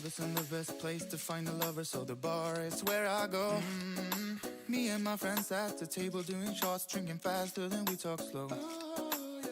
this isn't the best place to find a lover, so the bar is where I go. Me and my friends at the table doing shots, drinking faster than we talk slow.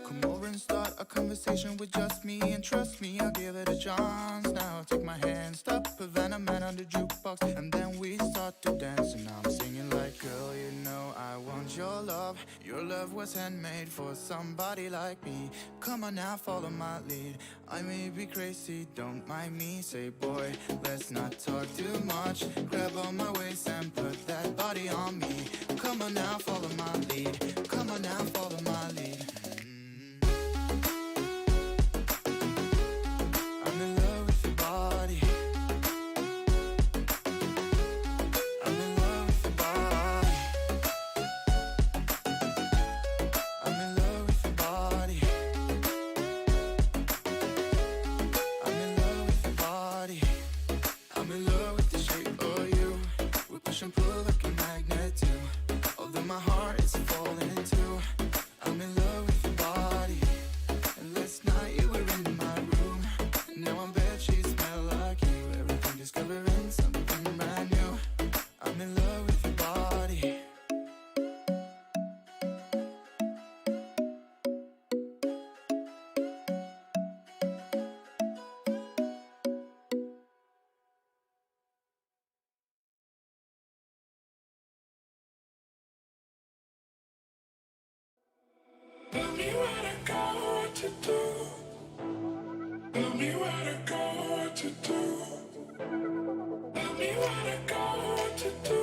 Come over and start a conversation with just me, and trust me, I'll give it a chance. Now take my hand, stop, Havana Man on the jukebox, and then we start to dance. And I'm singing like, girl, you know I want your love. Your love was handmade for somebody like me. Come on now, follow my lead. I may be crazy, don't mind me. Say, boy, let's not talk too much. Grab on my waist and put that body on me. Come on now, follow my lead. Come on now, follow my lead. I'm in love with your body. I'm in love with your body. I'm in love with your body. I'm in love with your body. I'm in love with the shape of you. We push and pull like a magnet too. Although my heart is falling too. I'm in love with your body. And last night you were in my room. Now I'm bed sheets smell like you. Everything discovering something brand new. I'm in love with your body. Tell me where to go, what to do. Tell me where to go, what to do. Tell me where to go, what to do.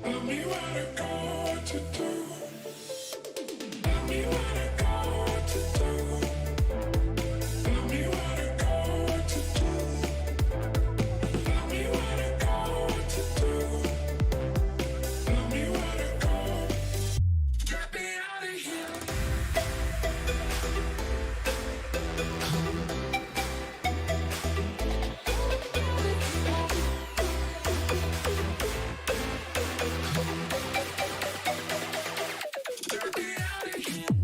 Tell me where to go, what to do. Tell me where to go, what to do. Tell me where to go, what to do. Tell me where to go, what to do. Tell me where to go. Get me out of here. Get me out of here.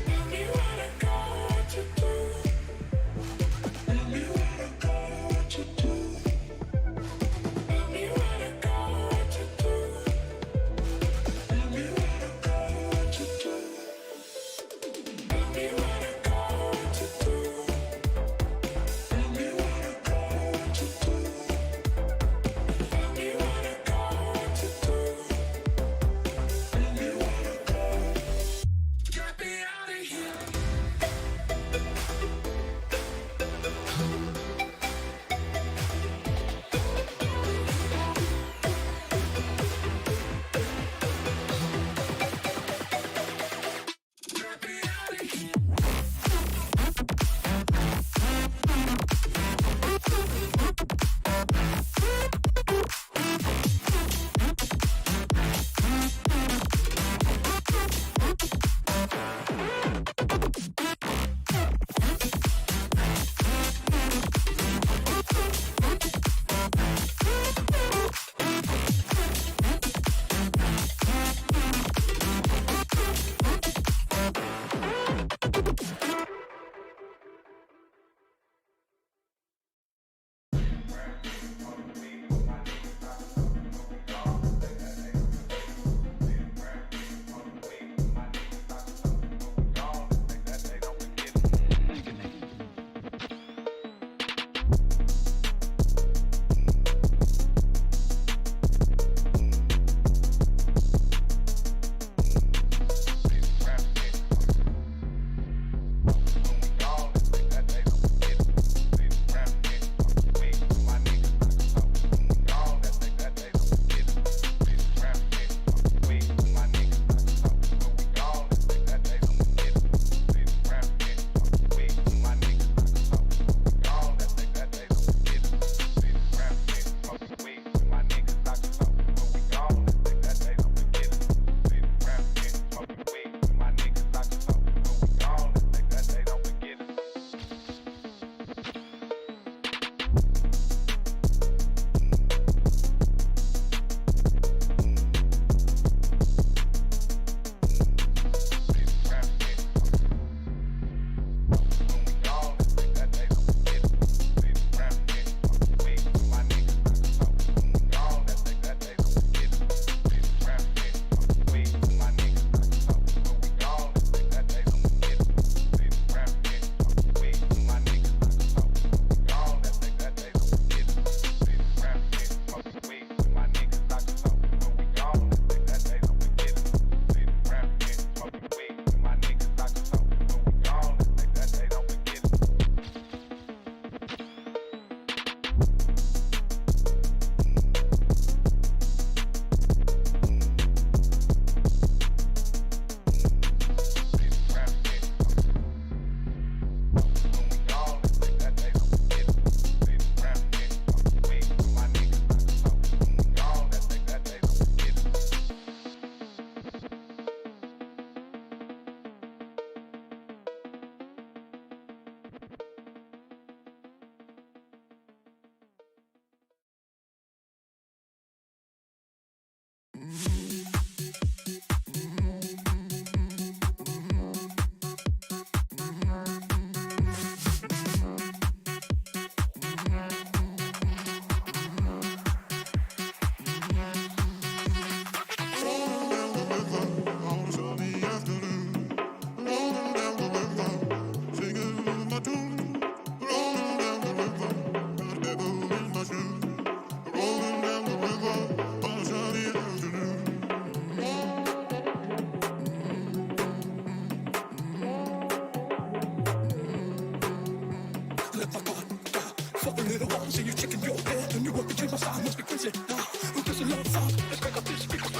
Tell me where to go, what to do. Tell me where to go, what to do. Tell me where to go, what to do. Tell me where to go, what to do. Tell me where to go, what to do. Tell me where to go, what to do. Tell me where to go, what to do. Tell me where to go. Get me out of here. Get me out of here. between my side must be crazy. With this love song, let's break up this speaker.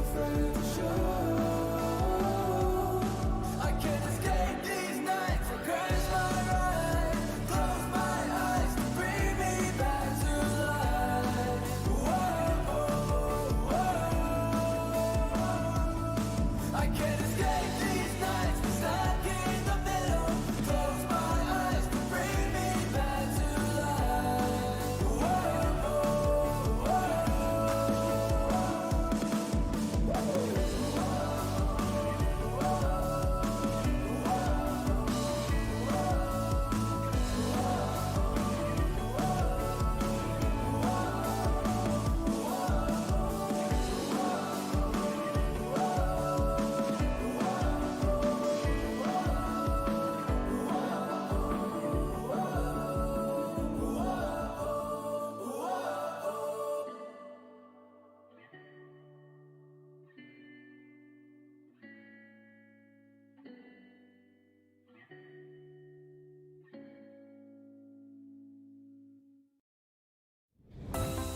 afraid to show. I can't escape these nights. I crash my ride, close my eyes, bring me back to life. Whoa, I can't escape these nights. We're stuck in the middle. Close my eyes, bring me back to life.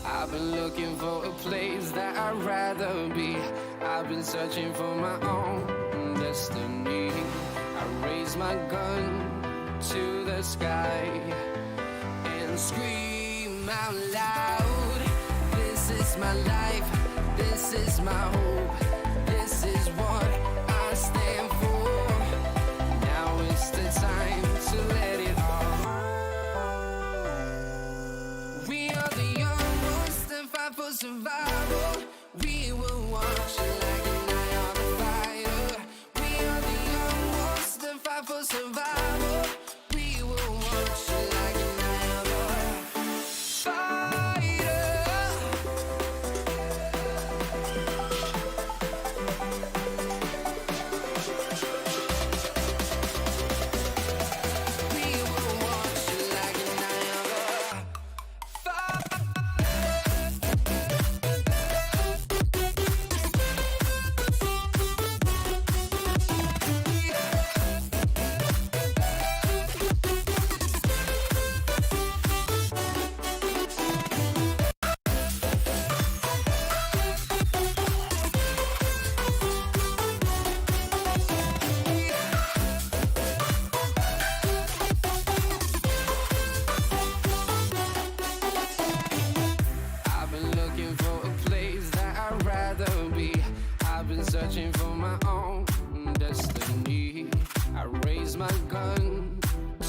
I've been looking for a place that I'd rather be. I've been searching for my own destiny. I raise my gun to the sky and scream out loud. This is my life, this is my hope, this is what I stand for. Now is the time to let it all. We are the young ones that fight for survival. We will watch like an eye on the fighter. We are the young ones that fight for survival. We will watch like an eye on the fighter. We will watch like an eye on the fighter. I've been looking for a place that I'd rather be. I've been searching for my own destiny. I raise my gun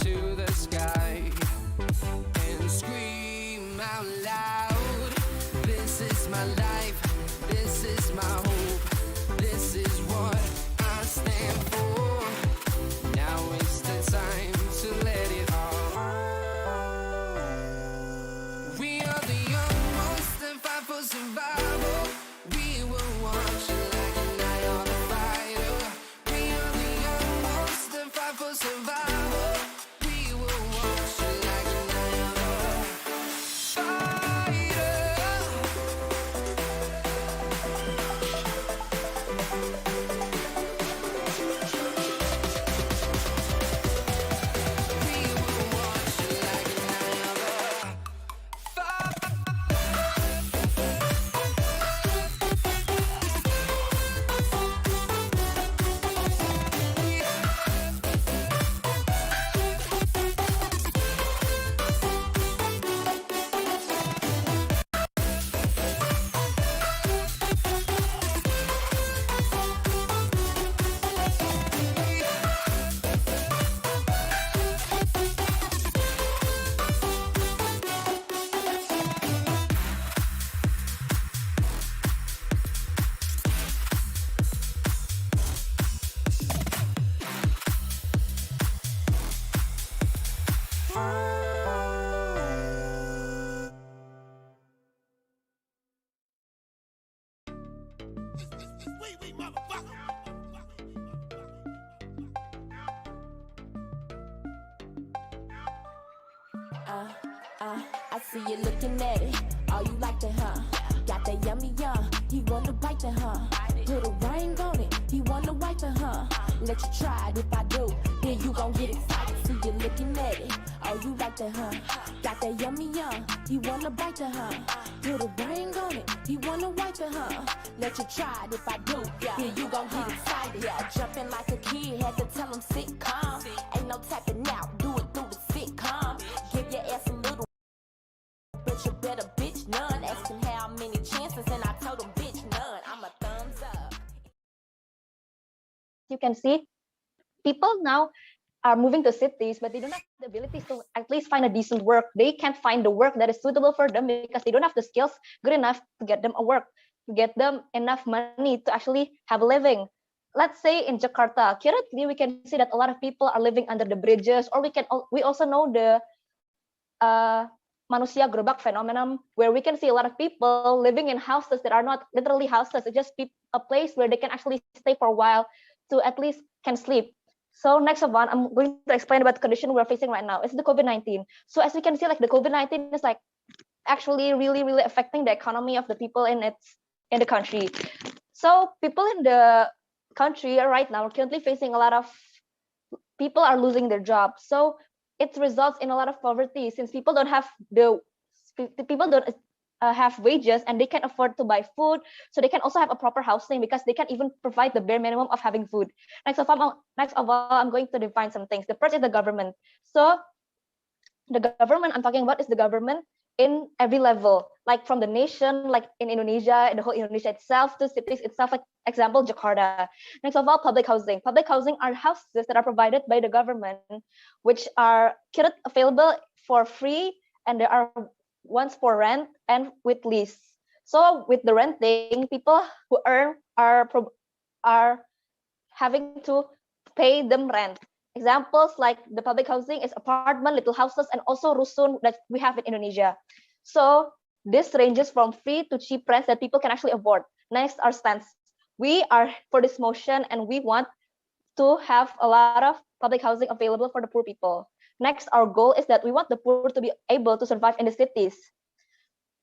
to the sky and scream out loud. This is my life, this is my hope, this is what I stand for. Now is the time to let it all. We are the young ones that fight for survival. We will watch like an eye on the fighter. We are the young ones that fight for survival. We will watch like an eye on the fighter. We will watch like an eye on the fighter. Wait, motherfucker. I see you looking at it. Oh, you like that, huh? Got that yummy, he wanna bite that, huh? Put a ring on it, he wanna wipe it, huh? Let you try it, if I do, then you gon' get excited. See you looking at it. Oh, Oh, you like that, huh? Got that yummy, you wanna bite the, huh? Put a ring on it, you wanna wipe it, huh? Let you try it if I do, yeah, you gon' get excited. Yeah, jumping like a kid, had to tell him sit calm. Ain't no tapping out, do it through the sitcom. Give your ass a little, but you better bitch none. Asking how many chances, and I told him bitch none. I'm a thumbs up. You can see people now are moving to cities, but they don't have the abilities to at least find a decent work. They can't find the work that is suitable for them because they don't have the skills good enough to get them a work, to get them enough money to actually have a living. Let's say in Jakarta, currently we can see that a lot of people are living under the bridges, or we also know the manusia gerobak phenomenon, where we can see a lot of people living in houses that are not literally houses. It's just a place where they can actually stay for a while to at least can sleep. So next of all, I'm going to explain about the condition we're facing right now. It's the COVID-19. So as we can see, like the COVID-19 is like actually really, really affecting the economy of the people in the country. So people in the country right now are currently facing a lot of people are losing their jobs. So it results in a lot of poverty since people don't have have wages and they can't afford to buy food, so they can also have a proper housing because they can't even provide the bare minimum of having food. Next of all, I'm going to define some things. The first is the government. So the government I'm talking about is the government in every level, like from the nation, like in Indonesia, in the whole Indonesia itself, to cities itself, like example Jakarta. Next of all, public housing. Public housing are houses that are provided by the government, which are available for free, and there are ones for rent and with lease. So with the renting, people who earn are having to pay them rent. Examples like the public housing is apartment, little houses, and also rusun that we have in Indonesia. So this ranges from free to cheap rents that people can actually afford. Next, our stance. We are for this motion and we want to have a lot of public housing available for the poor people. Next, our goal is that we want the poor to be able to survive in the cities.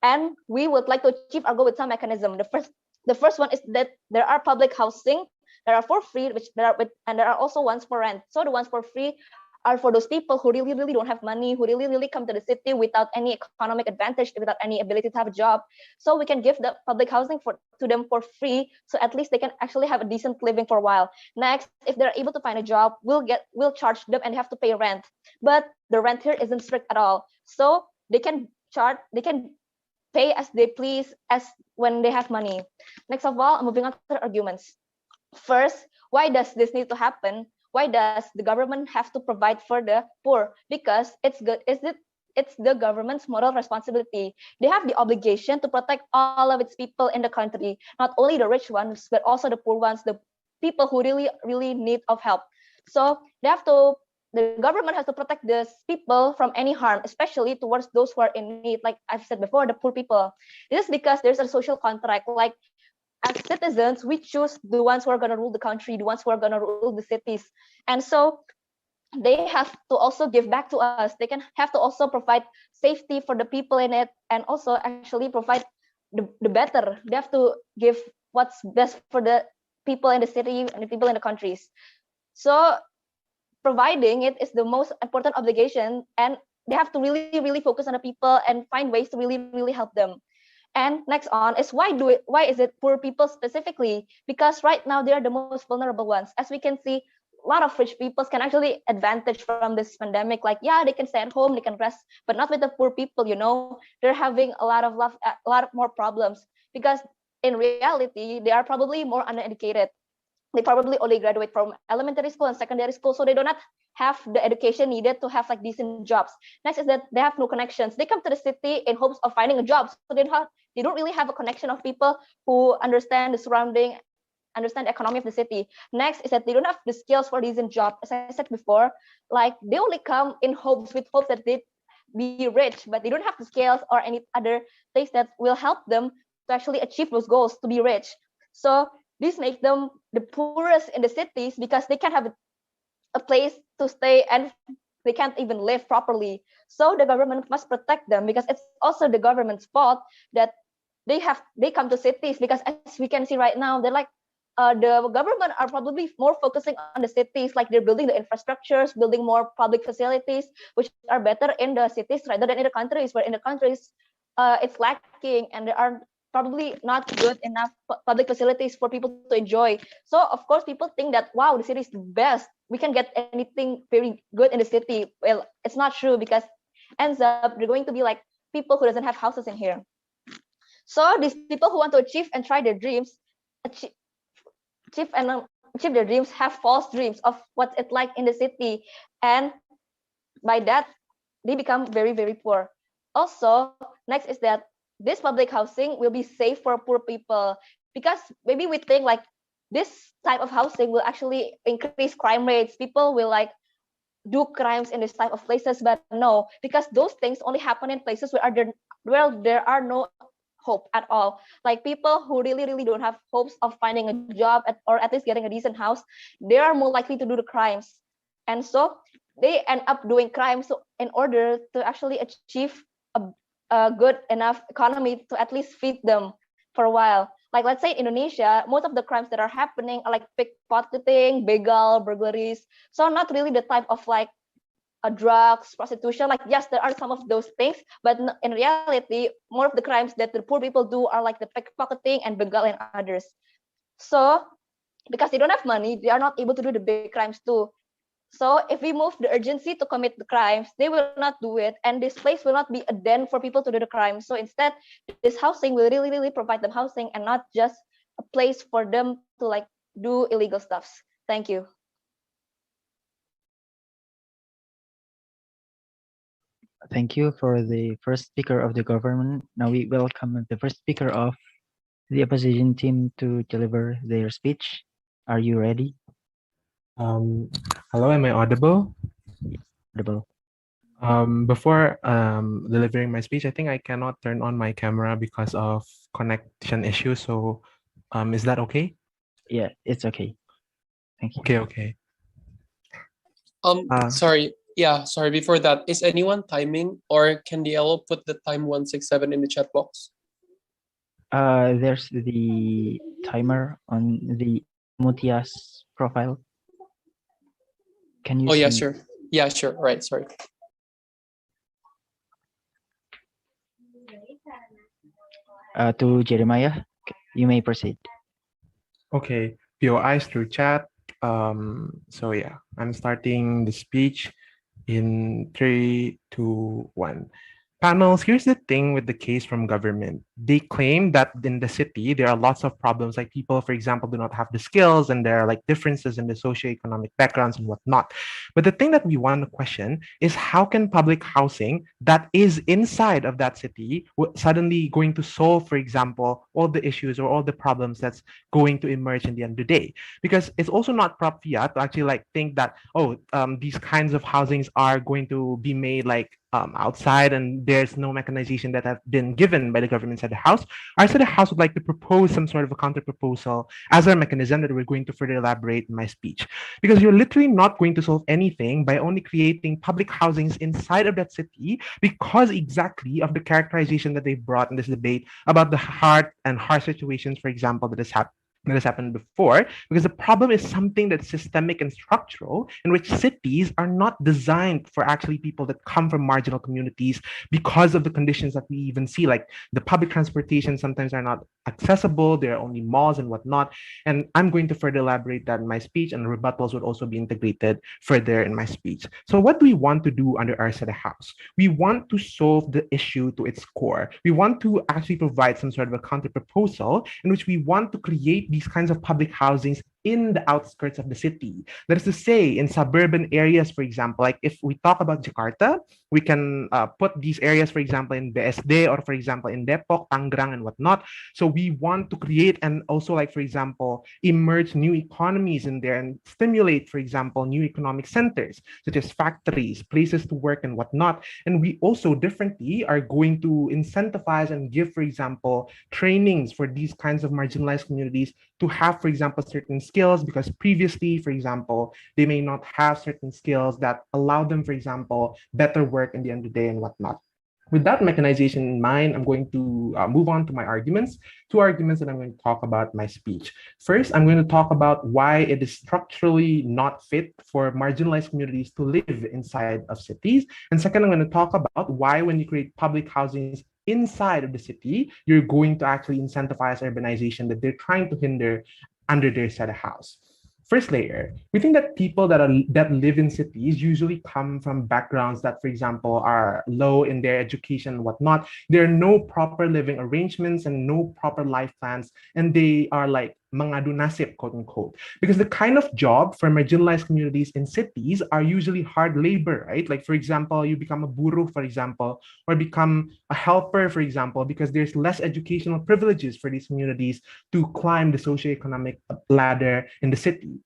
And we would like to achieve our goal with some mechanism. The first one is that there are public housing that are for free, and there are also ones for rent. So the ones for free are for those people who really, really don't have money, who really, really come to the city without any economic advantage, without any ability to have a job. So we can give the public housing to them for free, so at least they can actually have a decent living for a while. Next, if they're able to find a job, we'll charge them and they have to pay rent. But the rent here isn't strict at all. So they can pay as they please as when they have money. Next of all, moving on to the arguments. First, why does this need to happen? Why does the government have to provide for the poor? Because it's the government's moral responsibility. They have the obligation to protect all of its people in the country, not only the rich ones, but also the poor ones, the people who really, really need of help. So the government has to protect these people from any harm, especially towards those who are in need. Like I've said before, the poor people. This is because there's a social contract. Like as citizens, we choose the ones who are going to rule the country, the ones who are going to rule the cities. And so they have to also give back to us. They can have to also provide safety for the people in it, and also actually provide the better. They have to give what's best for the people in the city and the people in the countries. So providing it is the most important obligation, and they have to really, really focus on the people and find ways to really, really help them. And next on is why is it poor people specifically? Because right now they are the most vulnerable ones. As we can see, a lot of rich people can actually advantage from this pandemic. Like, yeah, they can stay at home, they can rest, but not with the poor people. They're having a lot of more problems, because in reality they are probably more uneducated. They probably only graduate from elementary school and secondary school, so they do not have the education needed to have like decent jobs. Next is that they have no connections. They come to the city in hopes of finding a job, so they don't really have a connection of people who understand the surrounding, understand the economy of the city. Next is that they don't have the skills for decent job. As I said before, like they only come with hopes that they be rich, but they don't have the skills or any other things that will help them to actually achieve those goals to be rich. So this makes them the poorest in the cities because they can't have a place to stay and they can't even live properly. So the government must protect them, because it's also the government's fault that they come to cities, because as we can see right now, they're like the government are probably more focusing on the cities, like they're building the infrastructures, building more public facilities, which are better in the cities rather than in the countries. Where in the countries, it's lacking, and there are probably not good enough public facilities for people to enjoy. So of course, people think that wow, the city is the best. We can get anything very good in the city. Well, it's not true, because ends up they're going to be like people who doesn't have houses in here. So these people who want to achieve and try their dreams, achieve, achieve their dreams, have false dreams of what it's like in the city, and by that they become very very poor. Also, next is that this public housing will be safe for poor people, because maybe we think like this type of housing will actually increase crime rates. People will like do crimes in this type of places, but no, because those things only happen in places where there are no hope at all. Like people who really really don't have hopes of finding a job or at least getting a decent house, they are more likely to do the crimes, and so they end up doing crimes. So in order to actually achieve a, a good enough economy to at least feed them for a while. Like let's say in Indonesia, most of the crimes that are happening are like pickpocketing, begal, burglaries. So not really the type of like drugs, prostitution. Like yes, there are some of those things, but in reality, more of the crimes that the poor people do are like the pickpocketing and begal and others. So because they don't have money, they are not able to do the big crimes too. So if we move the urgency to commit the crimes, they will not do it, and this place will not be a den for people to do the crime. So instead, this housing will really, really provide them housing and not just a place for them to like do illegal stuffs. Thank you. Thank you for the first speaker of the government. Now we welcome the first speaker of the opposition team to deliver their speech. Are you ready? Hello, am I audible? Audible. Before delivering my speech, I think I cannot turn on my camera because of connection issues. So, is that okay? Yeah, it's okay. Thank you. Okay. Sorry. Yeah, sorry. Before that, is anyone timing, or can DLO put the time 167 in the chat box? There's the timer on the Mutia's profile. Can you Oh, see? yeah, sure. Yeah, sure. All right, sorry. To Jeremiah, you may proceed. Okay, POIs through chat. So yeah, I'm starting the speech in 3, 2, 1. Panels, here's the thing with the case from government. They claim that in the city, there are lots of problems, like people, for example, do not have the skills, and there are like differences in the socioeconomic backgrounds and whatnot. But the thing that we want to question is how can public housing that is inside of that city suddenly going to solve, for example, all the issues or all the problems that's going to emerge in the end of the day? Because it's also not prop fiat to actually like think that, these kinds of housings are going to be made like outside, and there's no mechanization that have been given by the government side of the house. Our side of the house would like to propose some sort of a counter proposal as our mechanism that we're going to further elaborate in my speech. Because you're literally not going to solve anything by only creating public housings inside of that city, because exactly of the characterization that they brought in this debate about the hard and harsh situations, for example, that has happened before, because the problem is something that's systemic and structural, in which cities are not designed for actually people that come from marginal communities because of the conditions that we even see, like the public transportation sometimes are not accessible, there are only malls and whatnot. And I'm going to further elaborate that in my speech, and rebuttals would also be integrated further in my speech. So what do we want to do under our set of house? We want to solve the issue to its core. We want to actually provide some sort of a counter proposal in which we want to create these kinds of public housings in the outskirts of the city. That is to say, in suburban areas, for example, like if we talk about Jakarta, we can put these areas, for example, in BSD, or for example, in Depok, Tangerang, and whatnot. So we want to create and also, like, for example, emerge new economies in there and stimulate, for example, new economic centers, such as factories, places to work, and whatnot. And we also differently are going to incentivize and give, for example, trainings for these kinds of marginalized communities to have, for example, certain skills, because previously, for example, they may not have certain skills that allow them, for example, better work in the end of the day and whatnot. With that mechanization in mind, I'm going to move on to my arguments. Two arguments that I'm going to talk about my speech. First, I'm going to talk about why it is structurally not fit for marginalized communities to live inside of cities. And second, I'm going to talk about why when you create public housings inside of the city, you're going to actually incentivize urbanization that they're trying to hinder under their set of house. First layer, we think that people that live in cities usually come from backgrounds that, for example, are low in their education and whatnot. There are no proper living arrangements and no proper life plans, and they are like mangadu nasib, quote unquote. Because the kind of job for marginalized communities in cities are usually hard labor, right? Like, for example, you become a buru, for example, or become a helper, for example, because there's less educational privileges for these communities to climb the socioeconomic ladder in the city.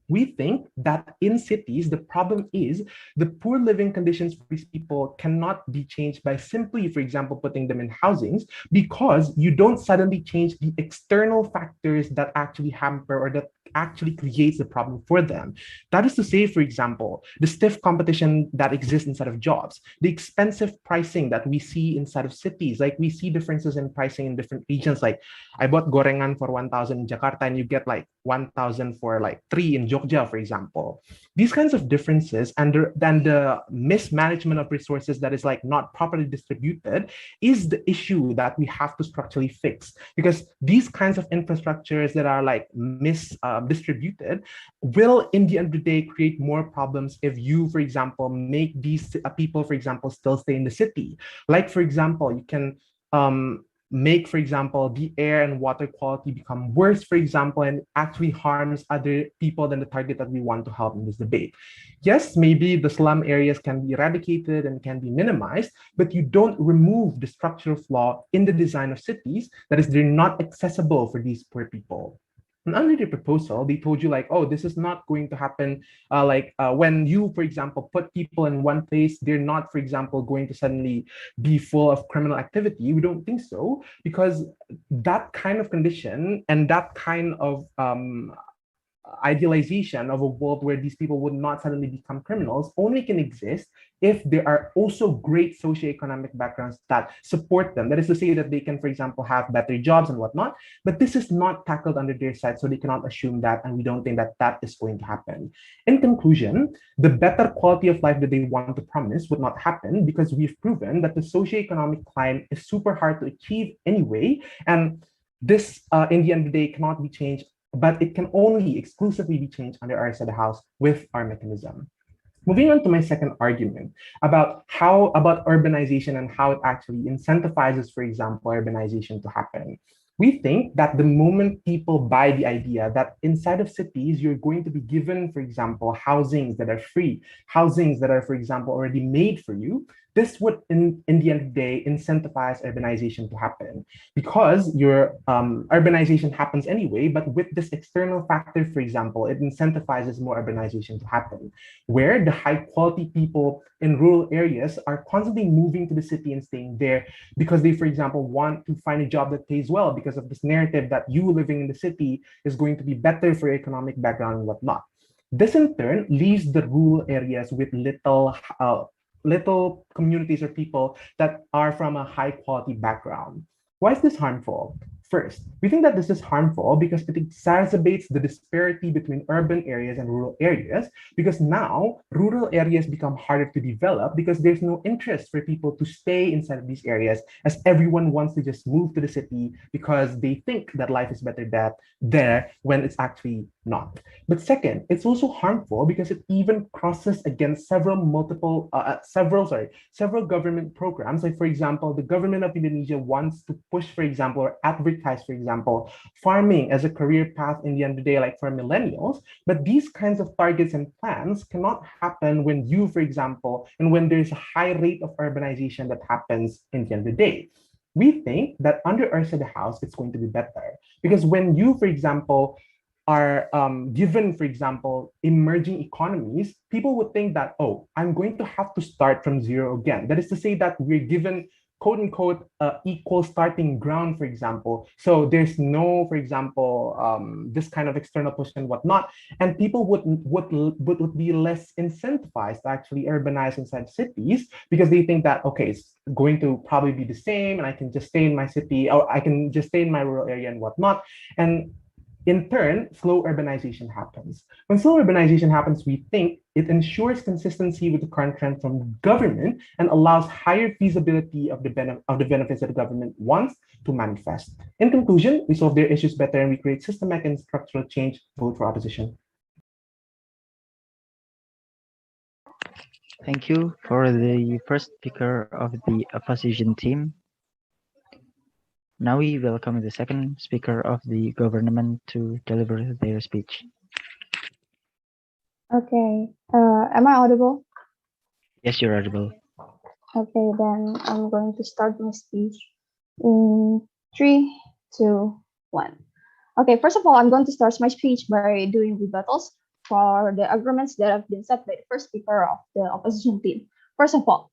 We think that in cities, the problem is the poor living conditions for these people cannot be changed by simply, for example, putting them in housings, because you don't suddenly change the external factors that actually hamper or that actually creates the problem for them. That is to say, for example, the stiff competition that exists inside of jobs, the expensive pricing that we see inside of cities. Like, we see differences in pricing in different regions. Like, I bought gorengan for 1,000 in Jakarta and you get like 1,000 for like 3 in Jogja, for example. These kinds of differences and the mismanagement of resources that is like not properly distributed is the issue that we have to structurally fix, because these kinds of infrastructures that are like distributed will, in the end of the day, create more problems if you, for example, make these people, for example, still stay in the city. Like, for example, you can make, for example, the air and water quality become worse, for example, and actually harms other people than the target that we want to help in this debate. Yes, maybe the slum areas can be eradicated and can be minimized, but you don't remove the structural flaw in the design of cities, that is, they're not accessible for these poor people. And under the proposal, they told you like, oh, this is not going to happen. When you, for example, put people in one place, they're not, for example, going to suddenly be full of criminal activity. We don't think so, because that kind of condition and that kind of idealization of a world where these people would not suddenly become criminals only can exist if there are also great socioeconomic backgrounds that support them. That is to say that they can, for example, have better jobs and whatnot, but this is not tackled under their side, so they cannot assume that, and we don't think that that is going to happen. In conclusion, the better quality of life that they want to promise would not happen, because we've proven that the socioeconomic climb is super hard to achieve anyway, and this, in the end of the day, cannot be changed, but it can only exclusively be changed under our set of house with our mechanism. Moving on to my second argument about urbanization and how it actually incentivizes, for example, urbanization to happen. We think that the moment people buy the idea that inside of cities, you're going to be given, for example, housings that are free, housings that are, for example, already made for you, this would, in the end of the day, incentivize urbanization to happen, because your urbanization happens anyway, but with this external factor, for example, it incentivizes more urbanization to happen, where the high quality people in rural areas are constantly moving to the city and staying there because they, for example, want to find a job that pays well, because of this narrative that you living in the city is going to be better for your economic background and whatnot. This in turn leaves the rural areas with little communities or people that are from a high quality background. Why is this harmful? First, we think that this is harmful because it exacerbates the disparity between urban areas and rural areas, because now rural areas become harder to develop because there's no interest for people to stay inside of these areas, as everyone wants to just move to the city because they think that life is better there when it's actually not. But second, it's also harmful because it even crosses against several government programs. Like, for example, the government of Indonesia wants to push, for example, or advertise, for example, farming as a career path in the end of the day, like for millennials. But these kinds of targets and plans cannot happen when you, for example, and when there's a high rate of urbanization that happens in the end of the day. We think that under our set of house, it's going to be better, because when you, for example, are given, for example, emerging economies, people would think that, oh, I'm going to have to start from zero again. That is to say that we're given quote unquote equal starting ground, for example. So there's no, for example, this kind of external push and whatnot, and people would be less incentivized to actually urbanize inside cities because they think that, okay, it's going to probably be the same, and I can just stay in my city, or I can just stay in my rural area and whatnot. And in turn, slow urbanization happens. When slow urbanization happens, we think it ensures consistency with the current trend from government and allows higher feasibility of the benefits that the government wants to manifest. In conclusion, we solve their issues better and we create systematic and structural change. Vote for opposition. Thank you for the first speaker of the opposition team. Now we welcome the second speaker of the government to deliver their speech. Okay, am I audible? Yes, you're audible. Okay, then I'm going to start my speech in 3, 2, 1. Okay, first of all, I'm going to start my speech by doing rebuttals for the arguments that have been said by the first speaker of the opposition team. First of all,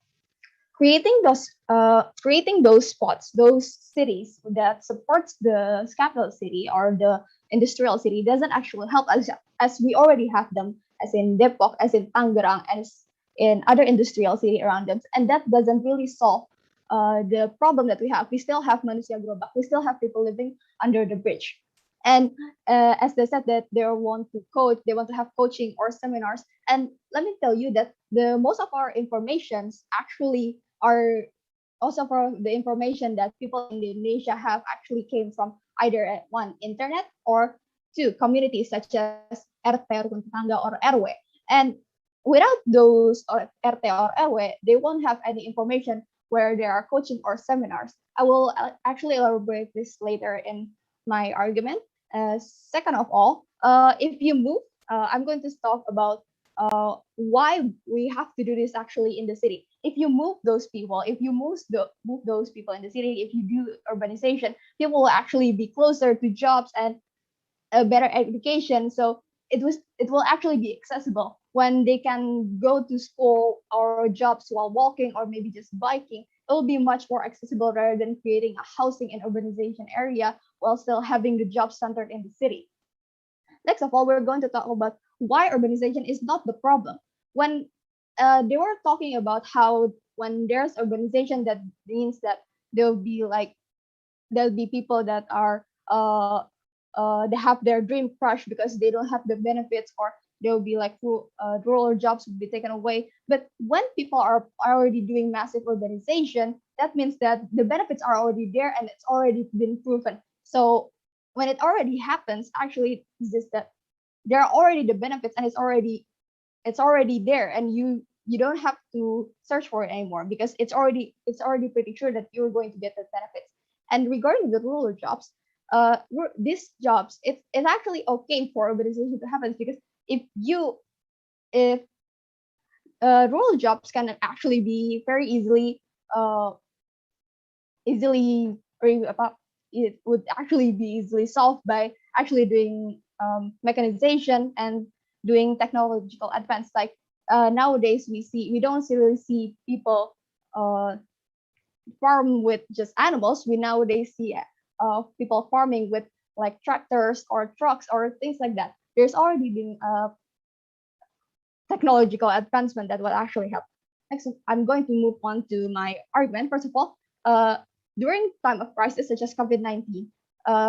creating those spots, those cities that supports the capital city or the industrial city doesn't actually help us, as we already have them, as in Depok, as in Tangerang, as in other industrial city around them, and that doesn't really solve the problem that we have. We still have manusia gerobak, we still have people living under the bridge. And as they said that they want to coach, they want to have coaching or seminars. And let me tell you that the most of our informations actually are also for the information that people in Indonesia have actually came from either one, internet, or two, communities such as RT, rukun tetangga, or RW. And without those RT or RW, they won't have any information where there are coaching or seminars. I will actually elaborate this later in my argument. Second of all, if you move, I'm going to talk about why we have to do this actually in the city. If you move those people, if you move those people in the city, if you do urbanization, people will actually be closer to jobs and a better education. So it will actually be accessible when they can go to school or jobs while walking or maybe just biking. It will be much more accessible rather than creating a housing and urbanization area while still having the job centered in the city. Next of all, we're going to talk about why urbanization is not the problem. When they were talking about how when there's urbanization, that means that there'll be people that are they have their dream crushed because they don't have the benefits, or there'll be like rural jobs will be taken away. But when people are already doing massive urbanization, that means that the benefits are already there and it's already been proven. So when it already happens, actually it's just that there are already the benefits and it's already there, and you don't have to search for it anymore because it's already pretty sure that you're going to get the benefits. And regarding the rural jobs, these jobs, it's actually okay for urbanization to happen, because if rural jobs can actually be very easily it would actually be easily solved by actually doing mechanization and doing technological advance. Like nowadays we don't really see people farm with just animals. We nowadays see people farming with like tractors or trucks or things like that. There's already been technological advancement that will actually help. Next, I'm going to move on to my argument. First of all, during time of crisis such as COVID-19,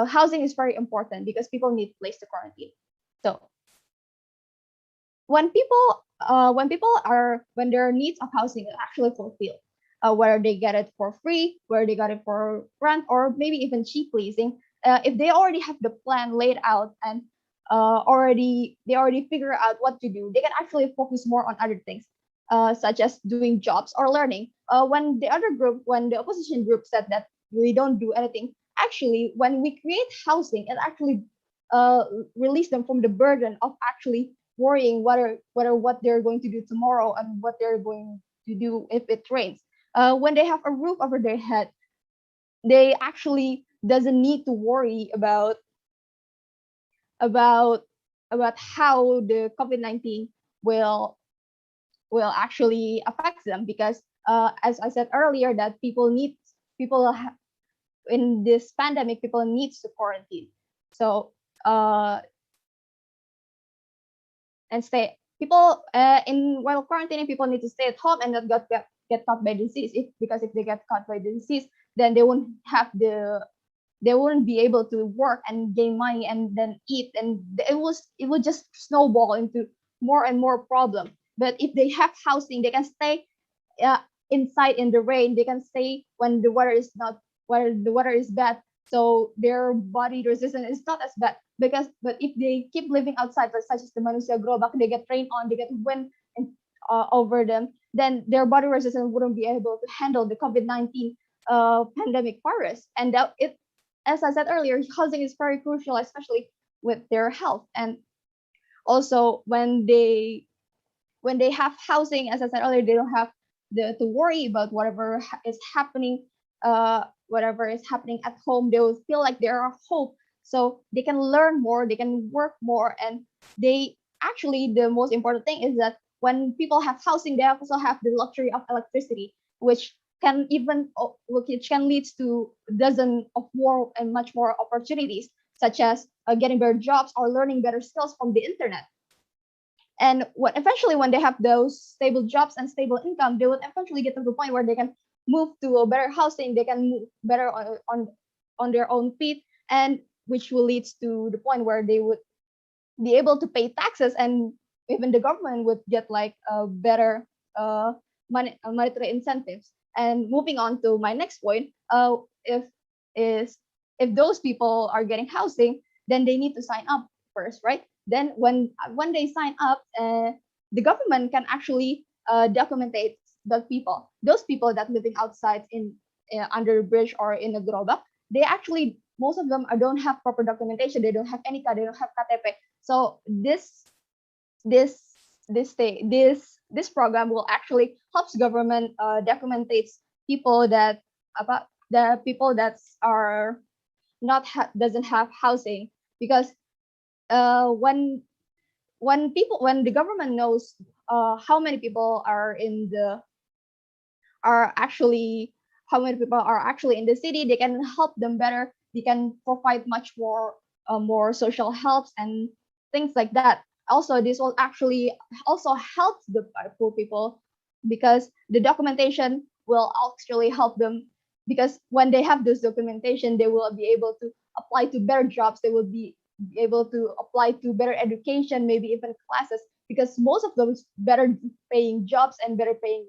housing is very important because people need place to quarantine. So when their needs of housing are actually fulfilled, whether they get it for free, whether they got it for rent, or maybe even cheap leasing, if they already have the plan laid out and they already figure out what to do, they can actually focus more on other things, such as doing jobs or learning. When the opposition group said that we don't do anything, actually, when we create housing, it actually release them from the burden of actually worrying whether what they're going to do tomorrow and what they're going to do if it rains. When they have a roof over their head, they actually doesn't need to worry about how the COVID-19 will actually affect them, because as I said earlier, that people need people in this pandemic, people needs to quarantine. So and stay people in while quarantining, people need to stay at home and not get caught by disease. Because if they get caught by the disease, then they won't be able to work and gain money and then eat, and it would just snowball into more and more problem. But if they have housing, they can stay inside in the rain. They can stay when the weather is bad, so their body resistance is not as bad. But if they keep living outside, such as the manusia gerobak, they get rain on, they get wind over them, then their body resistance wouldn't be able to handle the COVID-19 pandemic virus. And as I said earlier, housing is very crucial, especially with their health. And also when they have housing, as I said earlier, they don't have to worry about whatever is happening at home. They will feel like they are home, so they can learn more, they can work more. And the most important thing is that when people have housing, they also have the luxury of electricity, which can lead to dozen of more and much more opportunities, such as getting better jobs or learning better skills from the internet. And eventually, when they have those stable jobs and stable income, they will eventually get to the point where they can move to a better housing, they can move better on their own feet, and which will lead to the point where they would be able to pay taxes, and even the government would get like a better monetary incentives. And moving on to my next point, if those people are getting housing, then they need to sign up first, right? Then when they sign up, the government can actually documentate those people that living outside in under a bridge or in a gerobak. They actually, most of them don't have proper documentation. They don't have any card, they don't have KTP. So this program will actually helps government documentates people that are doesn't have housing. Because when the government knows how many people are actually in the city, they can help them better. They can provide much more social helps and things like that. Also, this will actually also help the poor people, because the documentation will actually help them. Because when they have this documentation, they will be able to apply to better jobs. They will be able to apply to better education, maybe even classes, because most of those better paying jobs and better paying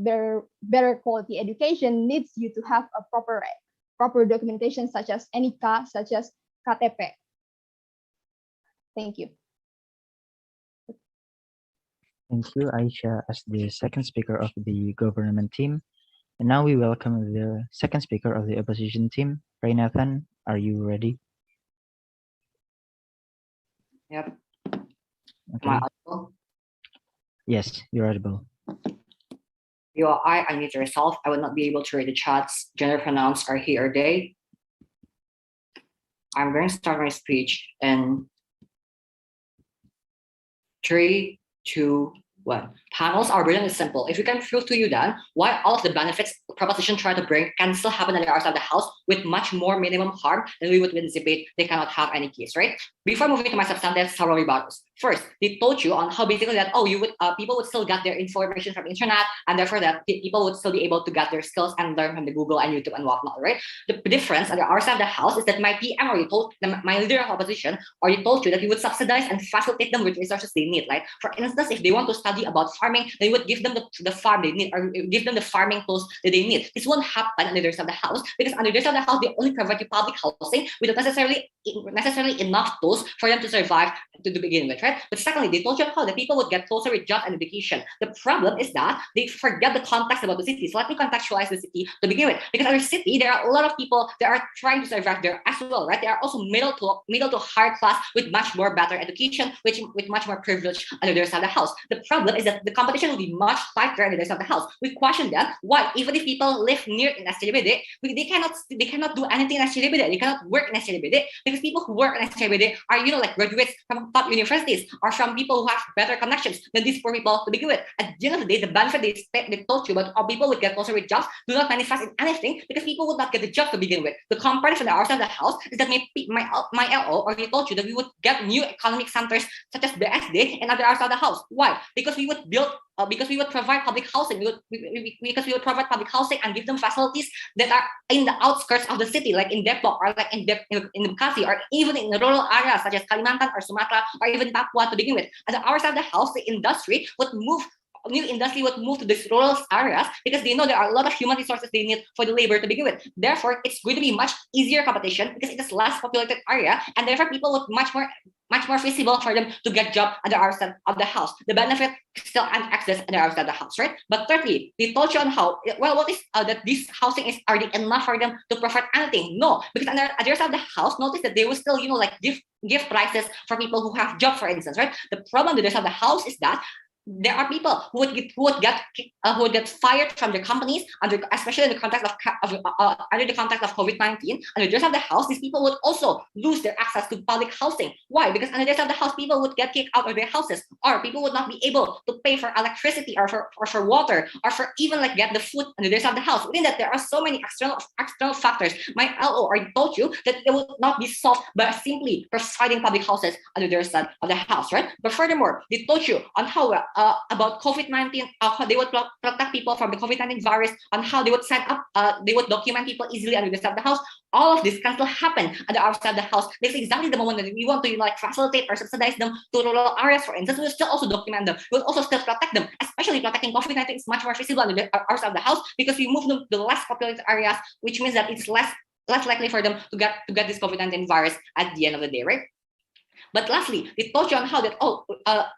better quality education needs you to have a proper documentation, such as NIK, such as KTP. Thank you. Thank you, Aisha, as the second speaker of the government team. And now we welcome the second speaker of the opposition team, Rainathan. Are you ready? Yep. Okay. Am I audible? Yes, you're audible. I need to resolve. I will not be able to read the chats. Gender pronouns are he or they. I'm going to start my speech in 3, 2, 1. Panels, our burden is simple. If we can prove to you then why all of the benefits the proposition try to bring can still happen in the outside of the house with much more minimum harm, then we would anticipate they cannot have any case, right? Before moving to my substantive, several rebuttals. First, they told you on how basically that people would still get their information from internet, and therefore that people would still be able to get their skills and learn from the Google and YouTube and whatnot, right? The difference on the other side of the house is that my PM or my leader of opposition already told you that we would subsidize and facilitate them with resources they need. Like for instance, if they want to study about farming, they would give them the farm they need, or give them the farming tools that they need. This won't happen on the other side of the house, because on the other side of the house they only provide you public housing without necessarily enough tools for them to survive to begin with, right? But secondly, they told you how the people would get closer with jobs and education. The problem is that they forget the context about the city. So let me contextualize the city to begin with. Because our city, there are a lot of people that are trying to survive there as well, right? They are also middle to higher class with much more better education, with much more privilege on the other side of the house. The problem problem is that the competition will be much tighter in the rest of the house. We question that why, even if people live near in SCBD, they cannot do anything in SCBD. They cannot work in SCBD because people who work in SCBD are like graduates from top universities or from people who have better connections than these poor people to begin with. At the end of the day, the benefit they told you about how people would get closer with jobs do not manifest in anything because people would not get the job to begin with. The comparative on the outside of the house is that my LO already told you that we would get new economic centers such as BSD and other outside of the house. Why? Because we would build. Because we would provide public housing, because we would provide public housing and give them facilities that are in the outskirts of the city, like in Depok or like in Bekasi, or even in rural areas such as Kalimantan or Sumatra or even Papua to begin with. At the other side of the house, the industry would move. New industry would move to these rural areas because they know there are a lot of human resources they need for the labor to begin with. Therefore, it's going to be much easier competition because it is less populated area, and therefore people would much more feasible for them to get job at the outside of the house. The benefit still and access at the outside of the house, right? But thirdly, they told you on how what is that this housing is already enough for them to provide anything. No, because at the other side of the house, notice that they will still give prices for people who have job, for instance, right? The problem with the other side of the house is that there are people who would get fired from their companies especially in the context of under the context of COVID-19. Under the rest of the house, these people would also lose their access to public housing. Why? Because under the rest of the house, people would get kicked out of their houses, or people would not be able to pay for electricity or for water or for even get the food under the rest of the house. Within that, there are so many external factors. My LO already told you that they will not be solved by simply providing public houses under the rest of the house, right? But furthermore, they told you on how about COVID-19, how they would protect people from the COVID-19 virus, on how they would set up, they would document people easily under the side of the house. All of this can still happen at the outside of the house. This is exactly the moment that we want to facilitate or subsidize them to rural areas, for instance. We'll still also document them. We'll also still protect them, especially protecting COVID-19 is much more feasible under the outside of the house because we move them to less populated areas, which means that it's less likely for them to get this COVID-19 virus at the end of the day, right? But lastly, they told you on how that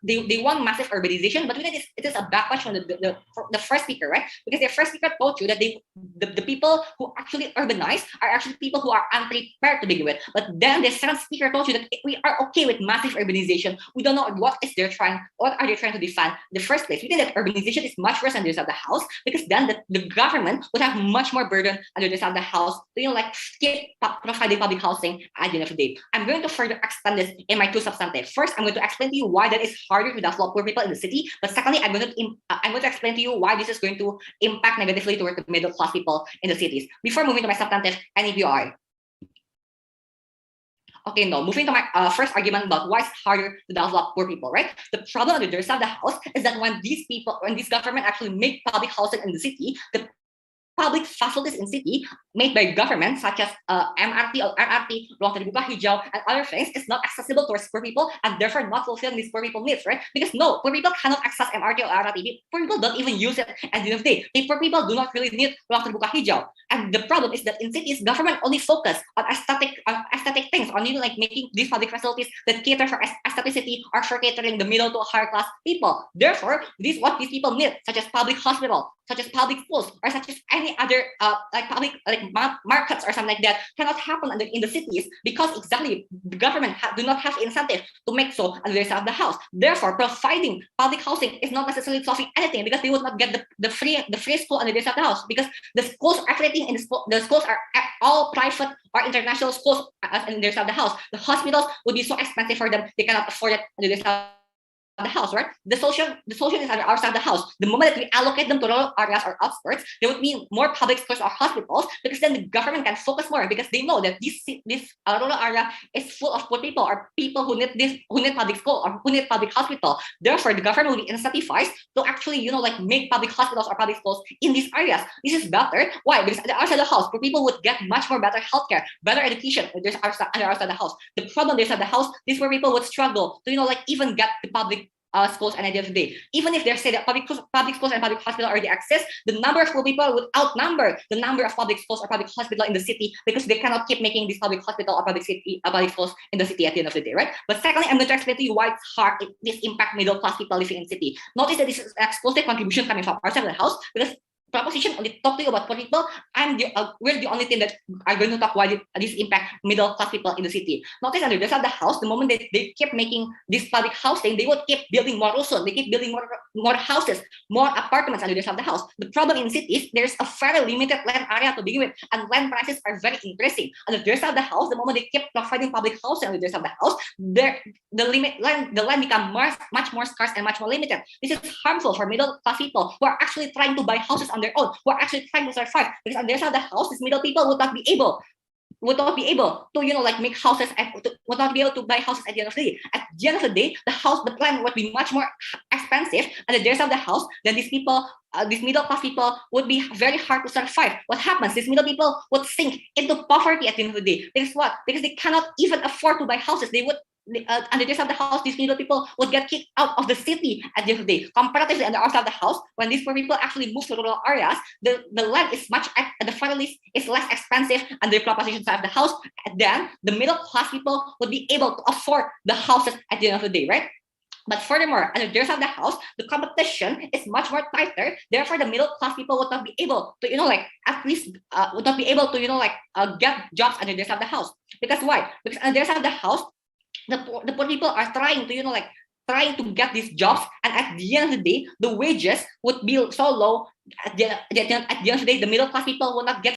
they want massive urbanization, but it is a backlash from the first speaker, right? Because the first speaker told you that the people who actually urbanize are actually people who are unprepared to begin with. But then the second speaker told you that we are okay with massive urbanization. We don't know what are they trying to defend in the first place. We think that urbanization is much worse than this of the house because then the government would have much more burden under this of the house to keep providing public housing at the end of the day. I'm going to further extend this in my two substantive. First, I'm going to explain to you why that is harder to develop poor people in the city. But secondly, I'm going to explain to you why this is going to impact negatively toward the middle class people in the cities. Before moving to my substantive, any POI? Okay, no. Moving to my first argument about why it's harder to develop poor people, right? The problem on the other side of the house is that when this government actually make public housing in the city, the public facilities in city made by government, such as MRT or RRT, ruang terbuka hijau, and other things, is not accessible towards poor people and therefore not fulfilling these poor people needs, right? Because no, poor people cannot access MRT or RRT. Poor people don't even use it at the end of the day. Poor people do not really need ruang terbuka hijau. And the problem is that in cities, government only focus on aesthetic things, on making these public facilities that cater for aestheticity or for catering the middle to higher class people. Therefore, what these people need, such as public hospital, such as public schools, or such as any other public markets or something like that, cannot happen in the cities because exactly the government do not have incentive to make so on the other side of the house. Therefore, providing public housing is not necessarily solving anything because they would not get the free school on the other side of the house because the schools everything in the schools are all private or international schools on the other side of the house. The hospitals would be so expensive for them they cannot afford it on the other side the house, right? The solution is on the outside of the house. The moment that we allocate them to rural areas or outskirts, there would be more public schools or hospitals because then the government can focus more because they know that this rural area is full of poor people or people who need public school or who need public hospital. Therefore, the government will be incentivized to actually make public hospitals or public schools in these areas. This is better. Why? Because at the outside of the house, poor people would get much more better healthcare, better education. There's outside the house. The problem is at the house, these poor people would struggle to even get the public schools and at the end of the day. Even if they say that public schools and public hospital already exist, the number of poor people would outnumber the number of public schools or public hospital in the city because they cannot keep making these public hospital or public schools in the city at the end of the day, right? But secondly, I'm going to explain to you why it's hard this impact middle class people living in city. Notice that this is an exclusive contribution coming from outside of the house because proposition only talk to you about poor people, we're the only team that are going to talk why this impact middle class people in the city. Notice under the rest of the house, the moment they keep making this public housing, they would keep building more rusun, they keep building more houses, more apartments under the rest of the house. The problem in cities, there's a very limited land area to begin with, and land prices are very increasing. Under the rest of the house, the moment they keep providing public housing under the rest of the house, the land become much more scarce and much more limited. This is harmful for middle class people who are actually trying to buy houses on their own, who are actually trying to survive, because on the other side of the house, these middle people would not be able to make houses would not be able to buy houses at the end of the day. At the end of the day, the plan would be much more expensive at the rest of the house. Then these middle class people would be very hard to survive. What happens? These middle people would sink into poverty at the end of the day. Because what? Because they cannot even afford to buy houses. They would under the rest of the house, these middle people would get kicked out of the city at the end of the day. Comparatively, on the outside of the house, when these poor people actually move to rural areas, the land is at the very least is less expensive on the proposition side of the house. Then the middle class people would be able to afford the houses at the end of the day, right? But furthermore, under the rest of the house, the competition is much more tighter. Therefore, the middle class people would not be able to, would not be able to, get jobs under the rest of the house. Because why? Because under the rest of the house, the poor people are trying to get these jobs, and at the end of the day, the wages would be so low. At the end of the day, the middle class people will not get.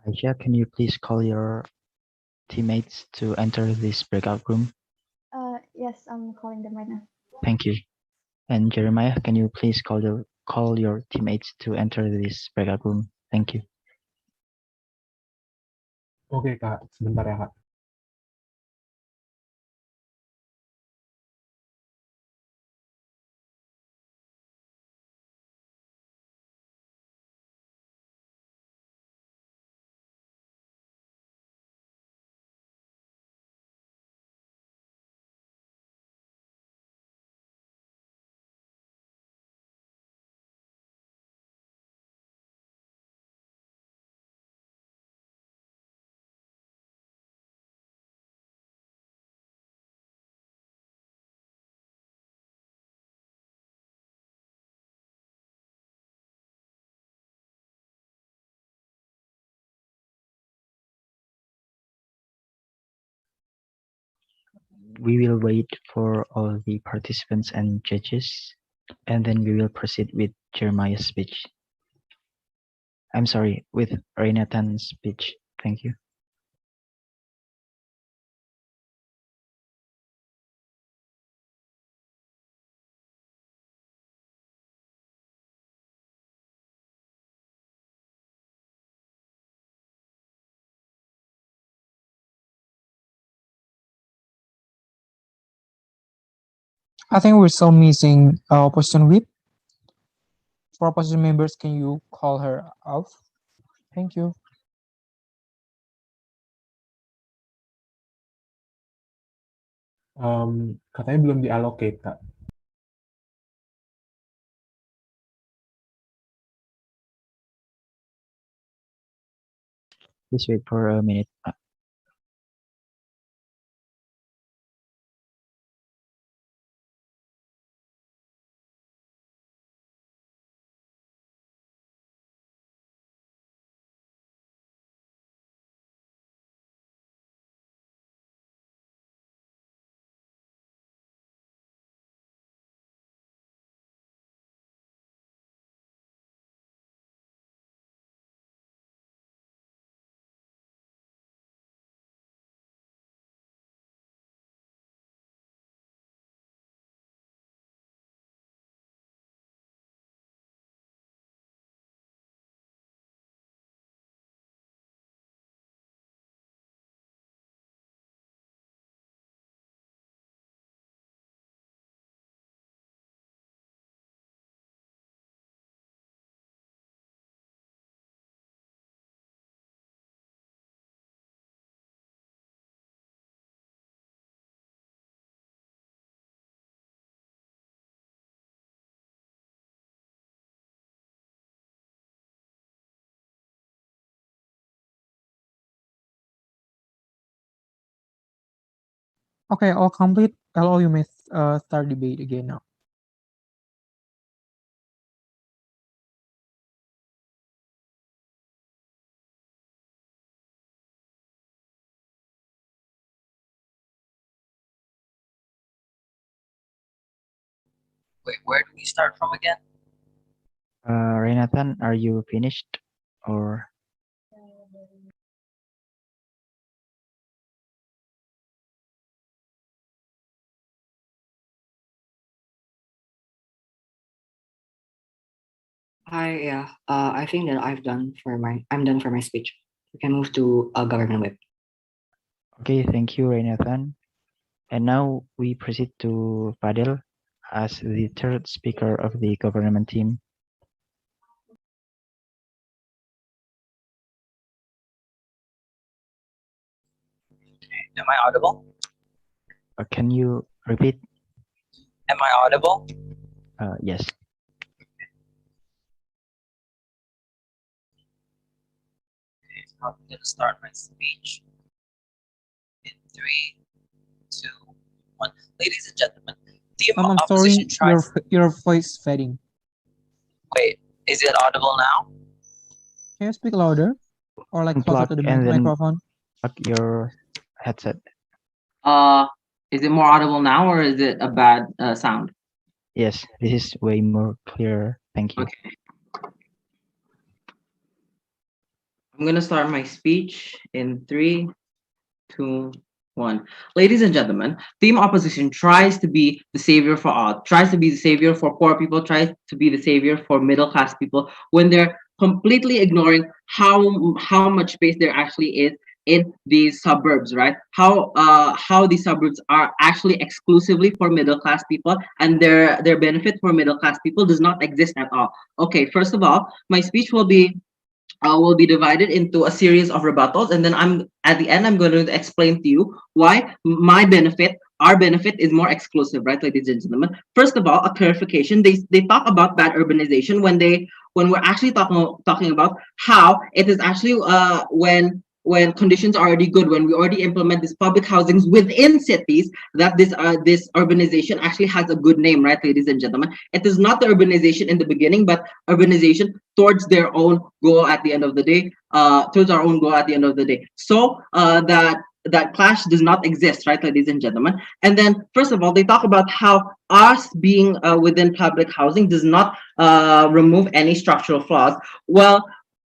Aisha, can you please call your teammates to enter this breakout room? Yes, I'm calling them right now. Thank you. And Jeremiah, can you please call your teammates to enter this breakout room? Thank you. Oke Kak, sebentar ya Kak. We will wait for all the participants and judges, and then we will proceed with Jeremiah's speech. I'm sorry, with Renatan's speech. Thank you. I think we're still missing opposition whip. For opposition members, can you call her off? Thank you. Katanya belum diallocate, Kak. Please wait for a minute. Okay, all complete. Hello, you may start debate again now. Wait, where do we start from again? Renatan, are you finished? Or I think that I'm done for my speech. We can move to government whip. okay, thank you, Renatan. And now we proceed to Fadel as the third speaker of the government team. Am I audible? Can you repeat? Am I audible? Yes. Okay, so I'm gonna start my speech in 3, 2, 1. Ladies and gentlemen, team I'm sorry, opposition tries. your voice fading. Wait, is it audible now? Can you speak louder or like closer Unplug to the and then microphone? plug your headset. Is it more audible now, or is it a bad sound? Yes, this is way more clear. Thank you. Okay. I'm gonna start my speech in 3, 2, 1. Ladies and gentlemen, team opposition tries to be the savior for all, tries to be the savior for poor people, tries to be the savior for middle class people when they're completely ignoring how much space there actually is in these suburbs, right? How these suburbs are actually exclusively for middle class people, and their benefit for middle class people does not exist at all. Okay, first of all, my speech will be divided into a series of rebuttals, and then at the end I'm going to explain to you why our benefit is more exclusive, right, ladies and gentlemen. First of all, a clarification. They talk about bad urbanization when we're actually talking about how it is actually when conditions are already good, when we already implement these public housings within cities, that this urbanization actually has a good name, right, ladies and gentlemen. It is not the urbanization in the beginning, but urbanization towards their own goal at the end of the day, towards our own goal at the end of the day. So that clash does not exist, right, ladies and gentlemen. And then, first of all, they talk about how us being within public housing does not remove any structural flaws. Well,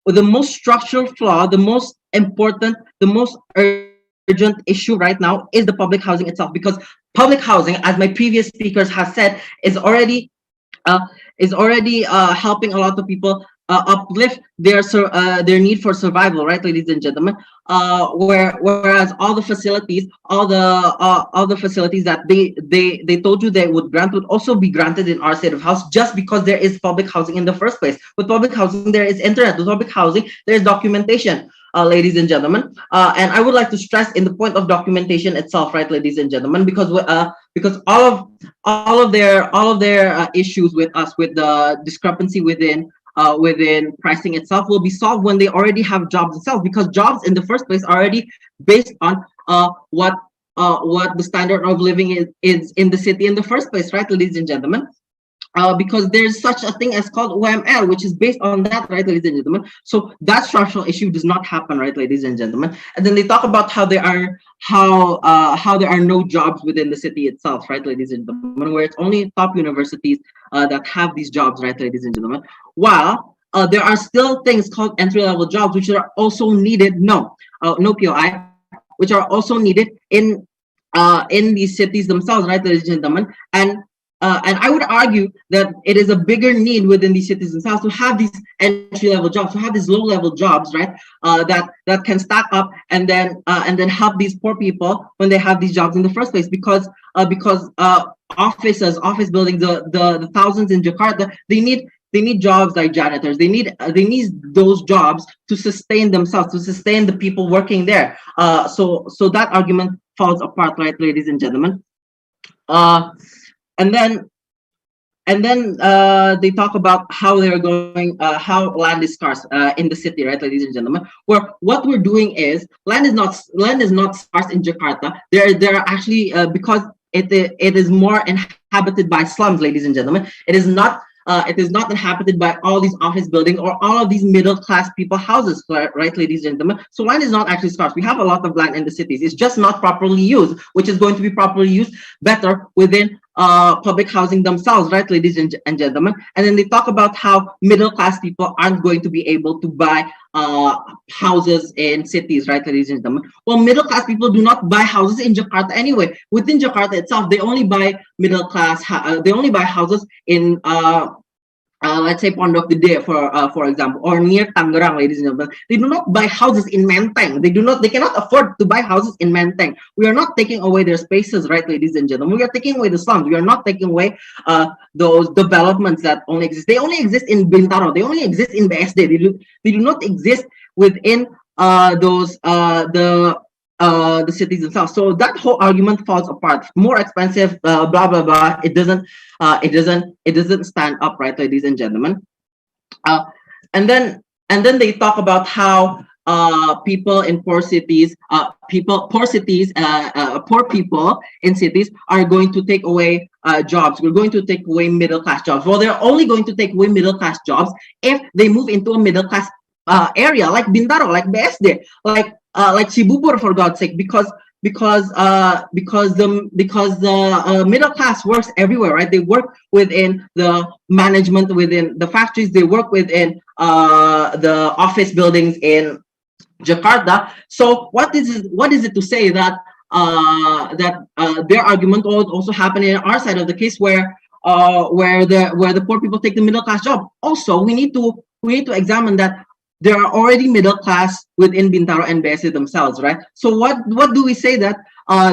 the most structural flaw, the most important, the most urgent issue right now is the public housing itself, because public housing, as my previous speakers have said, is already helping a lot of people uplift their need for survival, right, ladies and gentlemen? Whereas all the facilities, all the facilities that they told you they would grant would also be granted in our state of house, just because there is public housing in the first place. With public housing, there is internet. With public housing, there is documentation. Ladies and gentlemen, and I would like to stress in the point of documentation itself, right, ladies and gentlemen, because all of their issues with us, with the discrepancy within pricing itself, will be solved when they already have jobs itself, because jobs in the first place are already based on what the standard of living is in the city in the first place, right, ladies and gentlemen. Because there's such a thing as called OML, which is based on that, right, ladies and gentlemen. So that structural issue does not happen, right, ladies and gentlemen. And then they talk about how there are no jobs within the city itself, right, ladies and gentlemen, where it's only top universities that have these jobs, right, ladies and gentlemen. While there are still things called entry-level jobs, which are also needed. No POI, which are also needed in these cities themselves, right, ladies and gentlemen. And I would argue that it is a bigger need within these cities themselves to have these entry-level jobs, to have these low-level jobs, right? That can stack up and then help these poor people when they have these jobs in the first place. Because office buildings, the thousands in Jakarta, they need jobs like janitors. They need those jobs to sustain themselves, to sustain the people working there. So that argument falls apart, right, ladies and gentlemen. And then they talk about how they're going, how land is scarce in the city, right, ladies and gentlemen. Where what we're doing is land is not scarce in Jakarta. There are actually because it is more inhabited by slums, ladies and gentlemen. It is not inhabited by all these office buildings or all of these middle class people houses, right, ladies and gentlemen. So land is not actually scarce. We have a lot of land in the cities. It's just not properly used, which is going to be properly used better within public housing themselves, right, ladies and gentlemen. And then they talk about how middle class people aren't going to be able to buy houses in cities, right, ladies and gentlemen. Well, middle class people do not buy houses in Jakarta anyway. Within Jakarta itself, they only buy they only buy houses in let's say Pondok Gede, for example, or near Tangerang, ladies and gentlemen. They do not buy houses in Menteng. They cannot afford to buy houses in Menteng. We are not taking away their spaces, right, ladies and gentlemen. We are taking away the slums. We are not taking away those developments that only exist. They only exist in Bintaro. They only exist in BSD. They do not exist within the cities themselves. So that whole argument falls apart. More expensive, blah blah blah. It doesn't stand up, right, ladies and gentlemen. And then they talk about how people in poor cities, poor people in cities are going to take away jobs. We're going to take away middle class jobs. Well, they're only going to take away middle class jobs if they move into a middle class area like Bintaro, like BSD, like Cibubur, for God's sake, because the middle class works everywhere, right? They work within the management, within the factories. They work within the office buildings in Jakarta. So what is it to say that their argument will also happen in our side of the case, where the poor people take the middle class job? Also, we need to examine that there are already middle class within Bintaro and BSD themselves, right? So what do we say that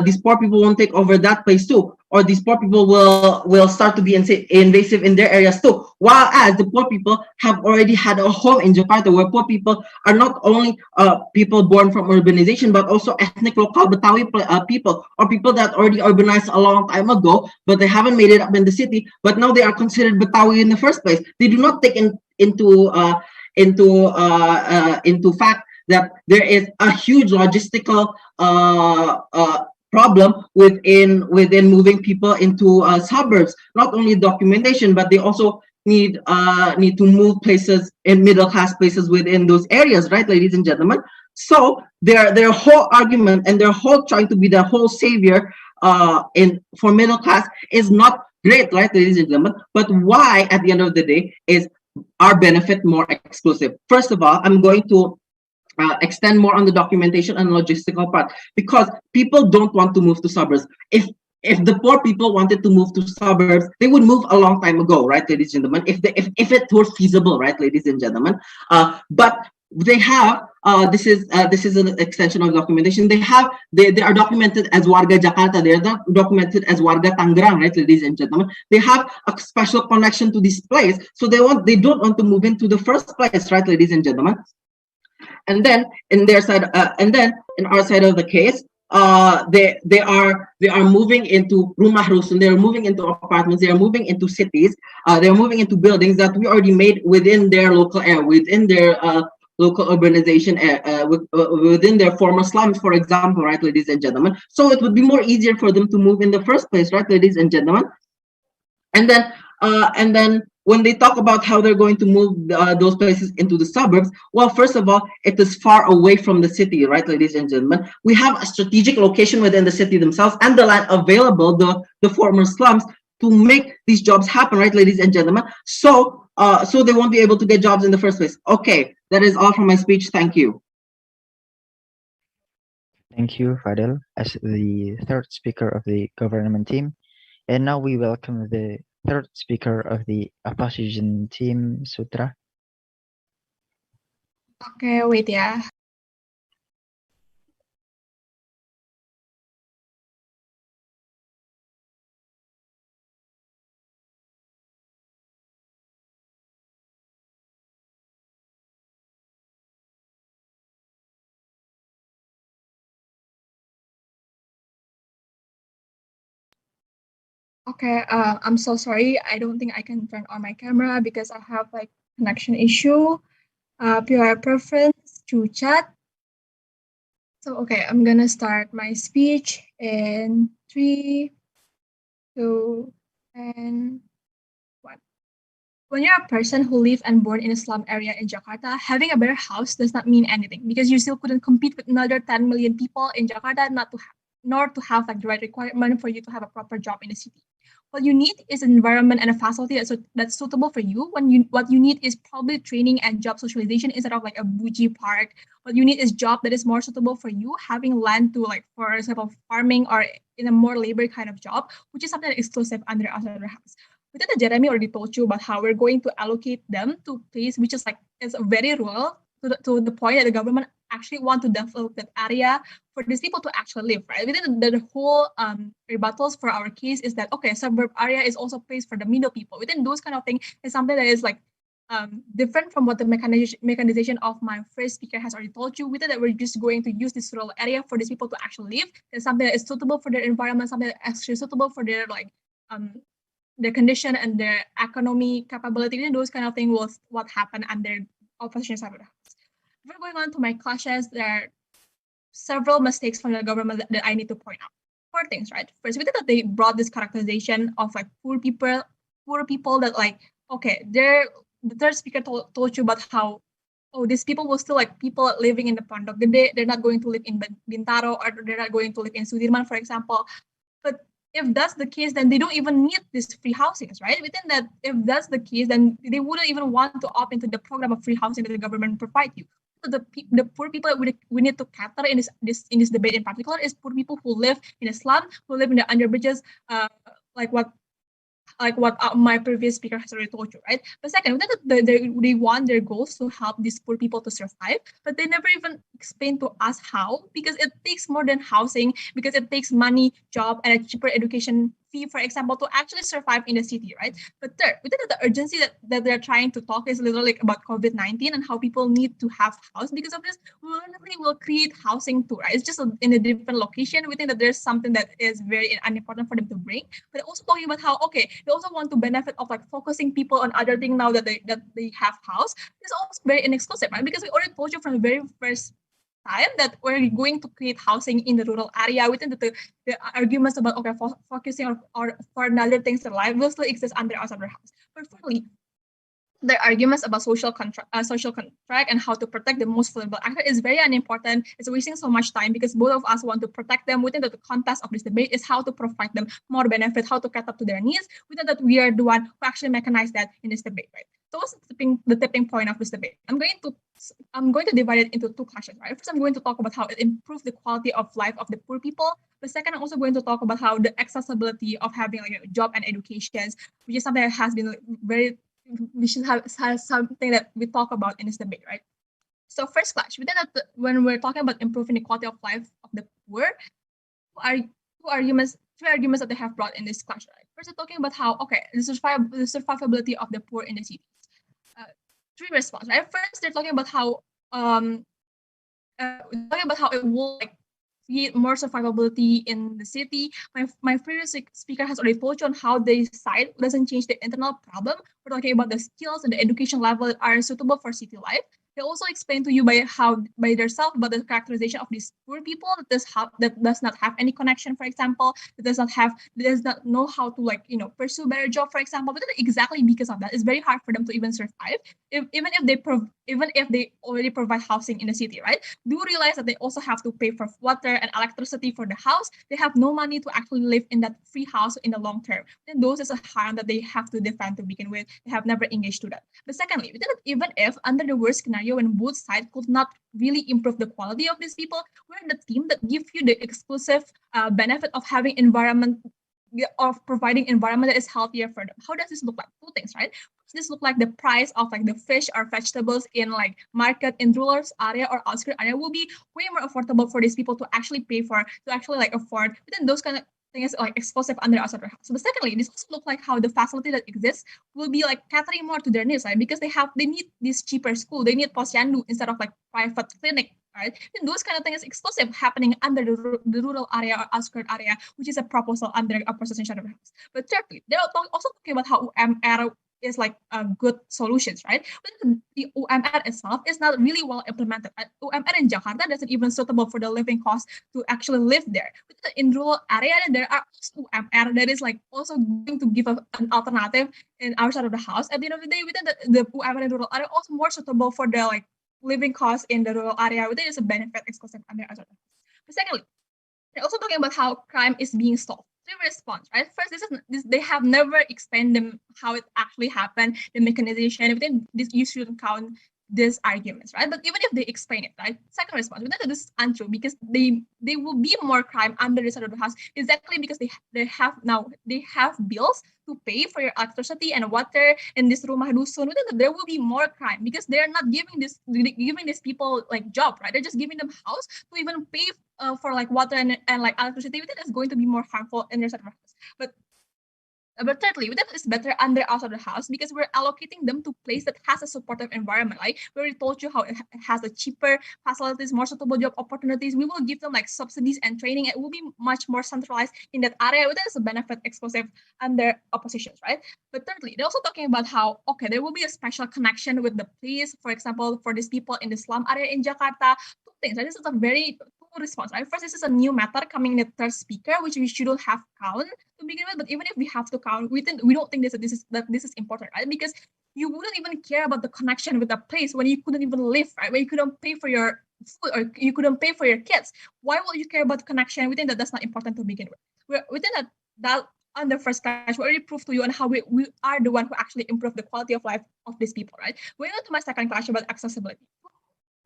these poor people won't take over that place too, or these poor people will start to be invasive in their areas too? While as the poor people have already had a home in Jakarta, where poor people are not only people born from urbanization, but also ethnic local Betawi people, or people that already urbanized a long time ago, but they haven't made it up in the city, but now they are considered Betawi in the first place. They do not take into fact that there is a huge logistical problem within moving people into suburbs. Not only documentation, but they also need to move places in middle class places within those areas, right, ladies and gentlemen? So their whole argument and their whole trying to be the whole savior for middle class is not great, right, ladies and gentlemen? But why, at the end of the day, is our benefit more exclusive? First of all, I'm going to extend more on the documentation and logistical part, because people don't want to move to suburbs. If if the poor people wanted to move to suburbs, they would move a long time ago, right, ladies and gentlemen, if it were feasible, right, ladies and gentlemen. But they have this is an extension of documentation. They are documented as Warga Jakarta. They are not documented as Warga Tangerang, right, ladies and gentlemen. They have a special connection to this place, so they don't want to move into the first place, right, ladies and gentlemen. And then in their side, and then in our side of the case, they are moving into rumah rusun. They are moving into apartments. They are moving into cities. They are moving into buildings that we already made within their local area, within their local urbanization, within their former slums, for example, right, ladies and gentlemen. So it would be more easier for them to move in the first place, right, ladies and gentlemen. And then when they talk about how they're going to move those places into the suburbs, well, first of all, it is far away from the city, right, ladies and gentlemen. We have a strategic location within the city themselves and the land available, the former slums, to make these jobs happen, right, ladies and gentlemen. So they won't be able to get jobs in the first place. Okay, that is all from my speech. Thank you. Thank you, Fadel, as the third speaker of the government team. And now we welcome the third speaker of the opposition team, Sutra. Okay, wait ya. Okay, I'm so sorry. I don't think I can turn on my camera because I have like connection issue. Your preference to chat. So okay, I'm gonna start my speech in 3, 2, and 1. When you're a person who live and born in a slum area in Jakarta, having a better house does not mean anything because you still couldn't compete with another 10 million people in Jakarta, nor to have like the right requirement for you to have a proper job in the city. What you need is an environment and a facility that's suitable for you. What you need is probably training and job socialization instead of like a bougie park. What you need is job that is more suitable for you, having land to like, for example, farming or in a more labor kind of job, which is something exclusive under our house. Within the Jeremy already told you about how we're going to allocate them to place which is like it's very rural to the point that the government actually want to develop that area for these people to actually live, right? Within the whole rebuttals for our case is that, okay, suburb area is also placed for the middle people. Within those kind of thing is something that is like different from what the mechanization of my first speaker has already told you. Within that we're just going to use this rural area for these people to actually live. There's something that is suitable for their environment, something that is actually suitable for their like their condition and their economy capability. And those kind of things was what happened under opposition side of the house. Before going on to my clashes, there are several mistakes from the government that I need to point out. 4 things, right? First, we think that they brought this characterization of like poor people that like, okay, the third speaker told you about how, oh, these people will still like people living in the Pondok Gede, they're not going to live in Bintaro, or they're not going to live in Sudirman, for example. But if that's the case, then they don't even need these free housings, right? Within that, if that's the case, then they wouldn't even want to opt into the program of free housing that the government provide you. So the poor people we need to cater in this debate in particular is poor people who live in a slum, who live in the under bridges, like what my previous speaker has already told you, right? But second, they want their goals to help these poor people to survive, but they never even explain to us how, because it takes more than housing, because it takes money, job, and a cheaper education fee, for example, to actually survive in the city, right? But third, within the urgency that they're trying to talk is literally about COVID-19 and how people need to have house. Because of this, we literally will create housing too, right? It's just in a different location. We think that there's something that is very unimportant for them to bring, but also talking about how, okay, they also want to benefit of like focusing people on other things now that they have house. It's also very inexclusive, right? Because we already told you from the very first time that we're going to create housing in the rural area. Within the arguments about, okay, focusing or for another things in life will still exist under our house. But finally, The arguments about social contract and how to protect the most vulnerable actor is very unimportant. It's wasting so much time because both of us want to protect them. Within the context of this debate is how to provide them more benefit, how to cut up to their needs. Within that, we are the one who actually mechanize that in this debate, right? So what's the tipping point of this debate? I'm going to divide it into two classes, right? First, I'm going to talk about how it improves the quality of life of the poor people. The second, I'm also going to talk about how the accessibility of having like a job and education, which is something that has been very we should have something that we talk about in this debate, right? So first clash, when we're talking about improving the quality of life of the poor, three arguments that they have brought in this clash, right? First, they're talking about how, the survivability of the poor in the cities. Three responses, right? First, they're talking about how it will create more survivability in the city. My previous speaker has already told you on how the site doesn't change the internal problem. We're talking about the skills and the education level are suitable for city life. They also explain to you by themselves about the characterization of these poor people that does not have any connection, for example, that does not know how to pursue better job, for example. But exactly because of that, it's very hard for them to even survive, even if they already provide housing in the city, right? Do realize that they also have to pay for water and electricity for the house. They have no money to actually live in that free house in the long term. Then those is a harm that they have to defend to begin with. They have never engaged to that. But secondly, even if under the worst scenario when both sides could not really improve the quality of these people, we're the team that gives you the exclusive benefit of having providing environment that is healthier for them. How does this look like? Two things, right? This look like the price of the fish or vegetables in market in rural area or outskirts area will be way more affordable for these people to actually pay for, to actually afford. But then those kind of things exclusive under outside their house. So, but secondly, this also look like how the facility that exists will be catering more to their needs, right? Because they need this cheaper school, they need posyandu instead of private clinic, right? And those kind of things exclusive happening under the rural area or outskirt area, which is a proposal under a process in shadow house. But thirdly, they're also talking about how UMR is good solutions, right? But the UMR itself is not really well implemented. UMR in Jakarta doesn't even suitable for the living cost to actually live there. But in rural area, there are UMR that is also going to give an alternative in outside of the house. At the end of the day, within the UMR in rural area also more suitable for the living costs in the rural area. Within is a benefit exclusive under outside of the house. But secondly, they're also talking about how crime is being solved. Three response, right? First, they have never explained them how it actually happened, the mechanization. Within this, you shouldn't count these arguments, right? But even if they explain it, right? Second response, this is untrue because they will be more crime under the side of the house exactly because they have bills to pay for your electricity and water in this rumah dusun. There will be more crime because they're not giving these people job, right? They're just giving them house to even pay for water and electricity. That is going to be more harmful in their side of the house. But thirdly, that is better under outside the house because we're allocating them to place that has a supportive environment. Like we already told you how it has a cheaper facilities, more suitable job opportunities. We will give them subsidies and training. It will be much more centralized in that area. That is a benefit exclusive under oppositions, right? But thirdly, they're also talking about how there will be a special connection with the police, for example, for these people in the slum area in Jakarta. Two things. Right? This is a very response. Right? First, this is a new matter coming in the third speaker, which we shouldn't have count to begin with. But even if we have to count, we don't think this is important, right? Because you wouldn't even care about the connection with the place when you couldn't even live, right? When you couldn't pay for your food or you couldn't pay for your kids. Why will you care about the connection? We think that's not important to begin with. Within that on the first class, we already proved to you on how we are the one who actually improve the quality of life of these people, right? Going on to my second class about accessibility.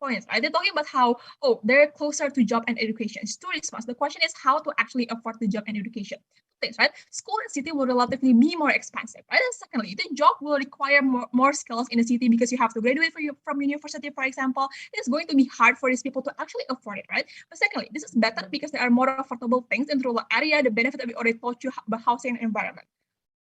Points, right? They're talking about how, they're closer to job and education. It's two responses. The question is how to actually afford the job and education. Things, right? School in city will relatively be more expensive, right? And secondly, the job will require more skills in the city because you have to graduate from university, for example. It's going to be hard for these people to actually afford it, right? But secondly, this is better because there are more affordable things in the rural area, the benefit that we already told you about housing and environment.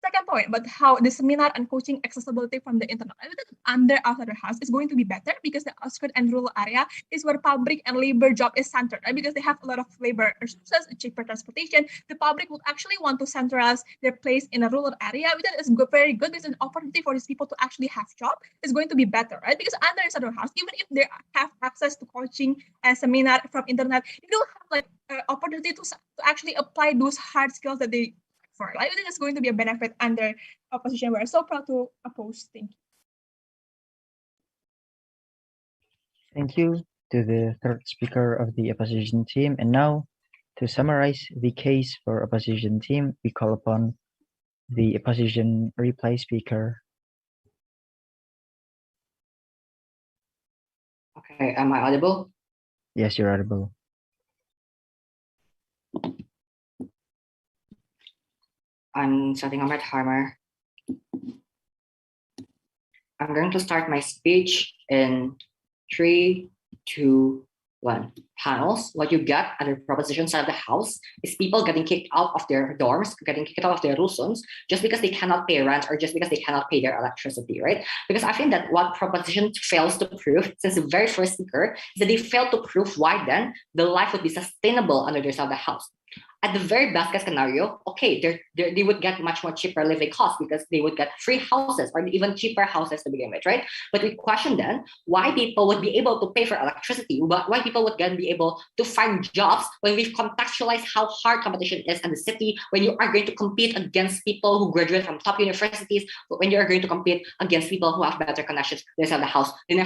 Second point, but how the seminar and coaching accessibility from the internet under outside the house is going to be better because the outskirts and rural area is where public and labor job is centered, right? Because they have a lot of labor resources, cheaper transportation. The public would actually want to centralize their place in a rural area. That is very good. There's an opportunity for these people to actually have job. It's going to be better, right? Because under outside the house, even if they have access to coaching and seminar from internet, you don't have opportunity to actually apply those hard skills that they for. I think it's going to be a benefit under opposition. We're so proud to oppose. Thank you. Thank you to the third speaker of the opposition team. And now, to summarize the case for opposition team, we call upon the opposition reply speaker. Okay, am I audible? Yes, you're audible. I'm setting on my timer. I'm going to start my speech in 3, 2, 1. Panels, what you get under proposition side of the house is people getting kicked out of their dorms, getting kicked out of their rusons, just because they cannot pay rent or just because they cannot pay their electricity, right? Because I think that what proposition fails to prove, since the very first speaker, is that they failed to prove why then the life would be sustainable under their side of the house. At the very best case scenario, okay, they would get much more cheaper living costs because they would get free houses or even cheaper houses to begin with, right? But we question then why people would be able to pay for electricity, why people would then be able to find jobs when we've contextualized how hard competition is in the city, when you are going to compete against people who graduate from top universities, when you are going to compete against people who have better connections inside the house. They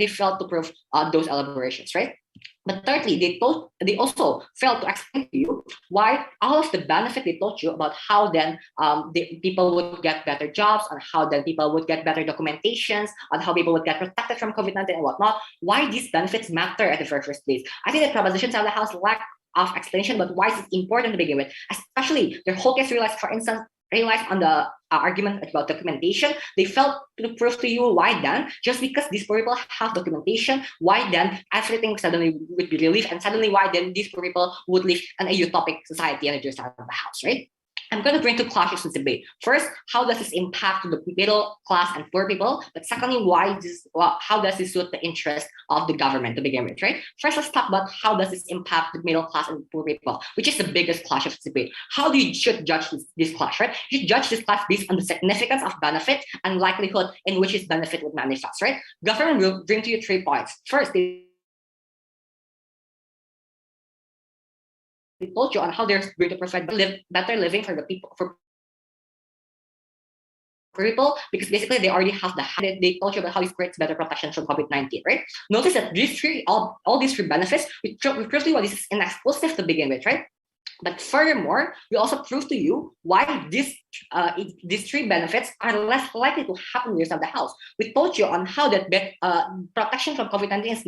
failed to prove those elaborations, right? But thirdly, they also failed to explain to you why all of the benefit they told you about how then the people would get better jobs, on how then people would get better documentations, on how people would get protected from COVID-19 and whatnot, why these benefits matter at the very first place. I think the propositions of the house lack of explanation about why it's important to begin with, especially their whole case realized, for instance, on the argument about documentation. They failed to prove to you why then, just because these poor people have documentation, why then everything suddenly would be relieved, and suddenly why then these poor people would live in a utopic society and just out of the house, right? I'm going to bring two clashes in debate. First, how does this impact the middle class and poor people? But secondly, how does this suit the interest of the government to begin with, right? First, let's talk about how does this impact the middle class and poor people, which is the biggest clash of debate. How do you should judge this clash, right? You should judge this clash based on the significance of benefit and likelihood in which its benefit would manifest, right? Government will bring to you 3 points. First, they told you on how they're going to provide better living for the people, for people, because basically they already have they told you about how it creates better protection from COVID-19, right? Notice that all these three benefits, we proved to you what this is inexclusive to begin with, right? But furthermore, we also prove to you why these 3 benefits are less likely to happen inside the house. We told you on how that protection from COVID-19 is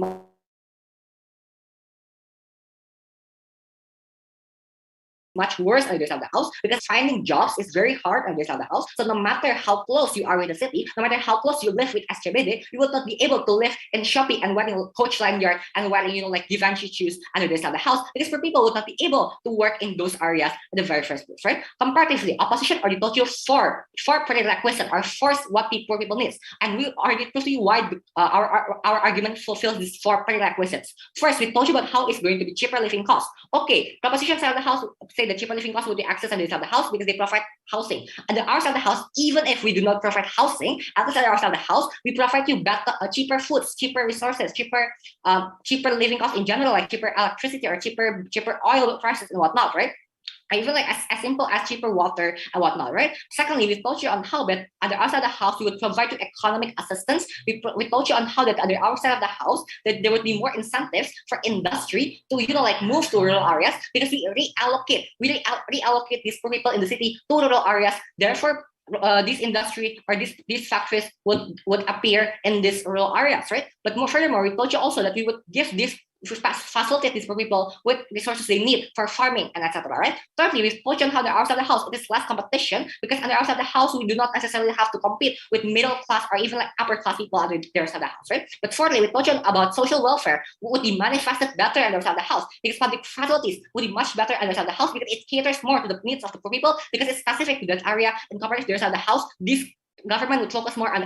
much worse on the other side of the house, because finding jobs is very hard on the other side of the house. So no matter how close you are with the city, no matter how close you live with SCBD, you will not be able to live in Shopee and wearing Coach lanyard and wearing, like Givenchy shoes on the other side of the house, because for people would not be able to work in those areas in the very first place, right? Comparatively, opposition already told you four prerequisites or 4 what poor people need, and we already proved to you why our argument fulfills these 4 prerequisites. First, we told you about how it's going to be cheaper living costs. Okay, proposition side of the house say the cheaper living costs would be accessed on the side of the house because they provide housing. And the other side of the house, even if we do not provide housing, at the other side of the house, we provide you better, cheaper foods, cheaper resources, cheaper living costs in general, like cheaper electricity or cheaper oil prices and whatnot, right? Even like as simple as cheaper water and whatnot, right? Secondly, we told you on how that on the outside of the house we would provide you economic assistance. We told you on how that on the outside of the house that there would be more incentives for industry to like move to rural areas, because we reallocate these poor people in the city to rural areas. Therefore, this industry or these factories would appear in these rural areas, right? But furthermore, we told you also that we would give this facilitate these for people with resources they need for farming and etc. Right? Thirdly, we told you on how the outside of the house it is less competition, because on the outside of the house we do not necessarily have to compete with middle class or even like upper class people on the other side of the house, right? But fourthly, we told you about social welfare would be manifested better on the outside of the house, because public facilities would be much better on the outside of the house because it caters more to the needs of the poor people, because it's specific to that area and compared to the other side of the house. This government would focus more on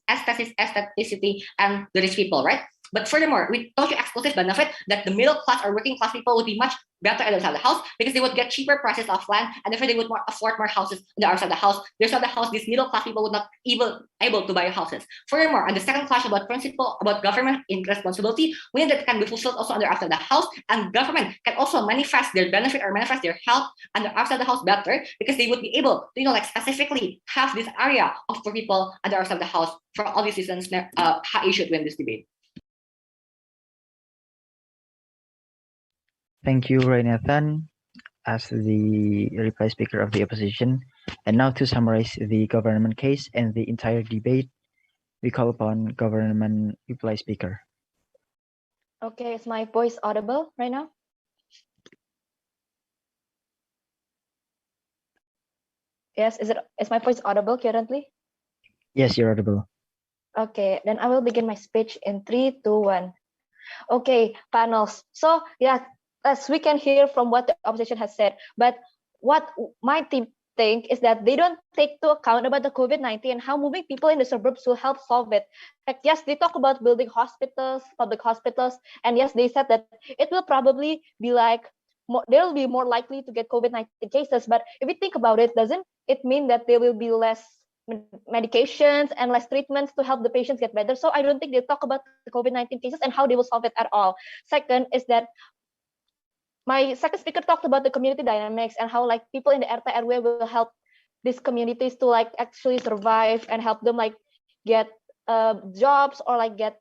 aestheticity and the rich people, right? But furthermore, we told you exclusive benefit that the middle class or working class people would be much better on the outside of the house, because they would get cheaper prices of land and therefore they would afford more houses on the outside of the house. The outside of the house, these middle class people would not even able to buy houses. Furthermore, on the second clash about principle about government in responsibility, we know that can be fulfilled also on the outside of the house, and government can also manifest their benefit or manifest their help on the outside of the house better, because they would be able to like specifically have this area of poor people on the outside of the house. For all these reasons, how you should win this debate. Thank you, Renatan, as the reply speaker of the opposition. And now to summarize the government case and the entire debate, we call upon government reply speaker. Okay, is my voice audible right now? Yes, is my voice audible currently? Yes, you're audible. Okay, then I will begin my speech in 3, 2, 1. Okay, panels. So yeah, as we can hear from what the opposition has said, but what my team think is that they don't take into account about the COVID-19 and how moving people in the suburbs will help solve it. Like, yes, they talk about building hospitals, public hospitals, and yes, they said that it will probably be like, they will be more likely to get COVID-19 cases. But if we think about it, doesn't it mean that there will be less medications and less treatments to help the patients get better? So I don't think they talk about the COVID-19 cases and how they will solve it at all. Second is that my second speaker talked about the community dynamics and how like people in the RT RW will help these communities to like actually survive and help them like get jobs or like get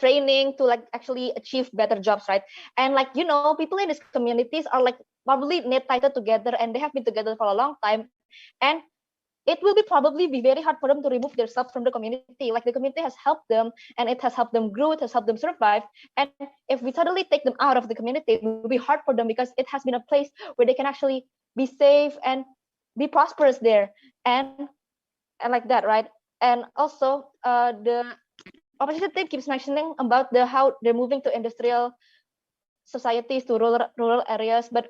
training to like actually achieve better jobs, right? And like, you know, people in these communities are like probably knit tighter together and they have been together for a long time, and it will be probably be very hard for them to remove themselves from the community. Like the community has helped them and it has helped them grow, it has helped them survive. And if we suddenly take them out of the community, it will be hard for them because it has been a place where they can actually be safe and be prosperous there. And like that, right? And also the opposition team keeps mentioning about how they're moving to industrial societies, to rural areas, but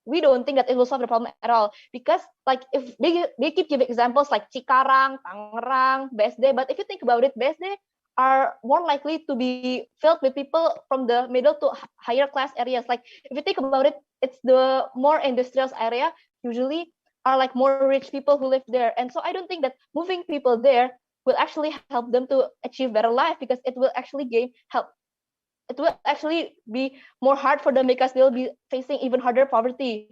we don't think that it will solve the problem at all, because like if they keep giving examples like Cikarang, Tangerang, BSD, but if you think about it, BSD are more likely to be filled with people from the middle to higher class areas. Like if you think about it, it's the more industrial area usually are like more rich people who live there. And so I don't think that moving people there will actually help them to achieve better life, because it will actually it will actually be more hard for them because they'll be facing even harder poverty.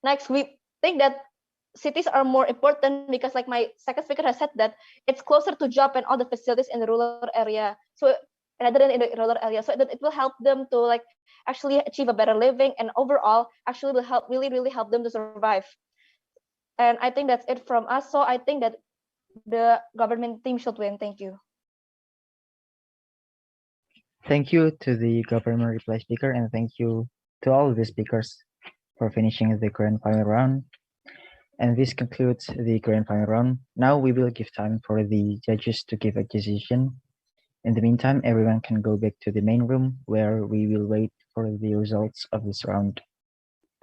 Next, we think that cities are more important because like my second speaker has said that it's closer to job and all the facilities in the rural area. So rather than in the rural area, so that it will help them to like actually achieve a better living, and overall actually will help really help them to survive. And I think that's it from us. So I think that the government team should win. Thank you. Thank you to the government reply speaker, and thank you to all of the speakers for finishing the grand final round. And this concludes the grand final round. Now we will give time for the judges to give a decision. In the meantime, everyone can go back to the main room where we will wait for the results of this round.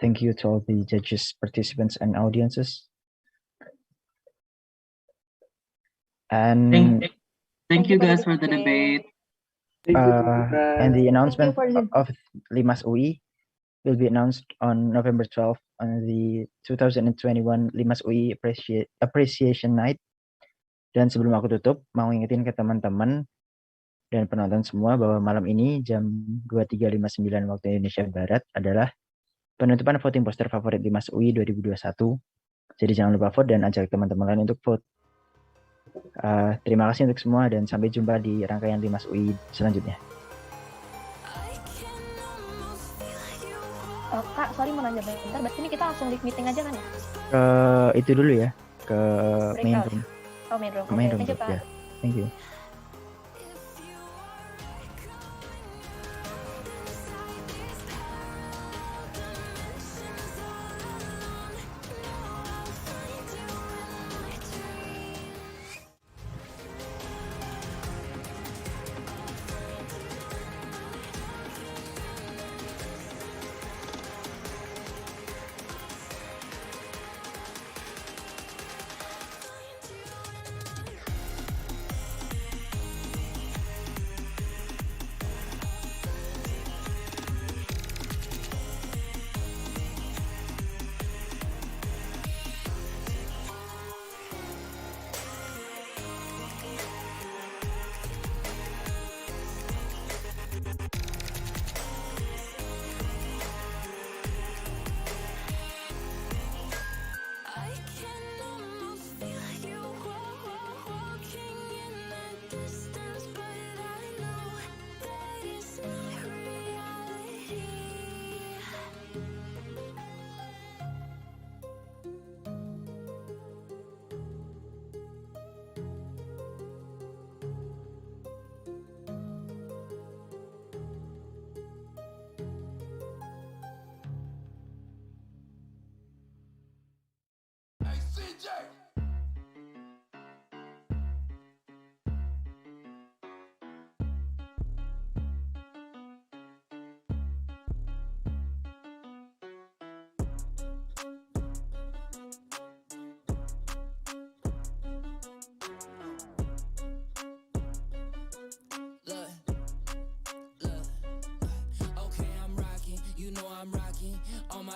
Thank you to all the judges, participants, and audiences. And thank you guys for the debate. And the announcement of LIMAS UI will be announced on November 12th on the 2021 LIMAS UI Appreciation Night. Dan sebelum aku tutup, mau ingetin ke teman-teman dan penonton semua bahwa malam ini jam 23.59 waktu Indonesia Barat adalah penutupan voting poster favorit LIMAS UI 2021. Jadi jangan lupa vote dan ajak teman-teman lain untuk vote. Terima kasih untuk semua dan sampai jumpa di rangkaian LIMAS UI selanjutnya. Kak, sorry mau nanya bentar, berarti ini kita langsung leave meeting aja kan ya? Itu dulu ya, ke main room. Oh, main room. Main room, Thank you, Kak. ya. Thank you.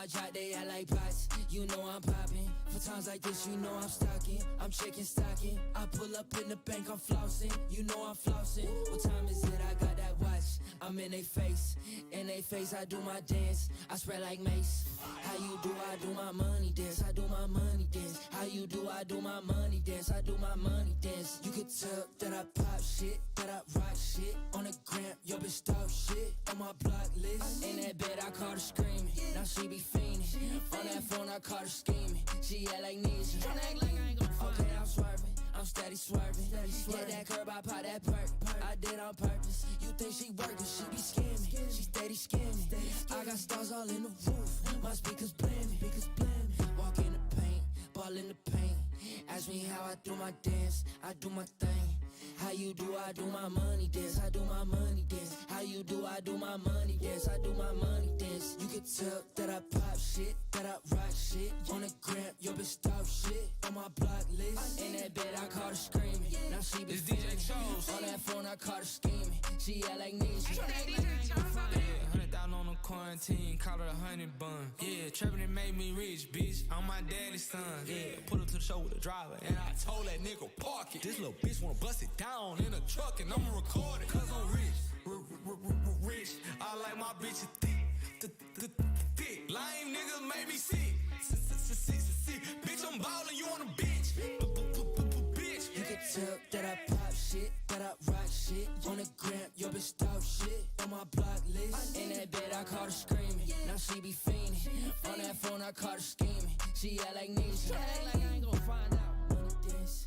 drop, they act like bots. You know I'm popping. For times like this, you know I'm stocking. I'm checking stocking. I pull up in the bank, I'm flossing. You know I'm flossing. What time is it? I got that watch. I'm in they face. In they face, I do my dance. I spread like mace. How you do? I do my money dance. I do my money dance. How you do? I do my money dance. I do my money dance. You could tell that I pop shit, that I rock shit. On the gram, yo bitch talk shit. On my block list. In that bed, I caught her screaming. Now she be fiending. On that phone, I caught her scheming. She act like Nisha. Okay, I'm swerving. I'm steady swerving. Yeah, that curb, I pop that perk. I did on purpose. You think she working? She be scamming. She steady scamming. I got stars all in the roof. My speakers blaming. Walk in the paint, ball in the paint. Ask me how I do my dance. I do my thing. How you do? I do my money dance. I do my money dance. How you do? I do my money dance. I do my money dance. You could tell that I pop shit, that I rock shit. On the gram, yo bitch talk shit. On my block list. In that bed, I caught her screaming. Now she be DJ Chose. On that phone, I caught her scheming. She act like Nisha. Yeah, 100,000 on the quarantine, call it 100 bun. Yeah, trapping it made me rich, bitch. I'm my daddy's son. Yeah, put up to the show with the driver, and I told that nigga park it. This little bitch wanna bust it down in a truck, and I'ma record it. Cause I'm rich. I like my bitches thick. Lame niggas make me sick. Bitch, I'm ballin', you on the bench. Bitch. You can tell that I pop shit, that I rock shit. On the gram, yo bitch talk shit. On my block list. In that bed, I caught her screaming. Now she be fiending. On that phone, I caught her scheming. She act like Nisha. Act like I ain't gon' find out. Money dance.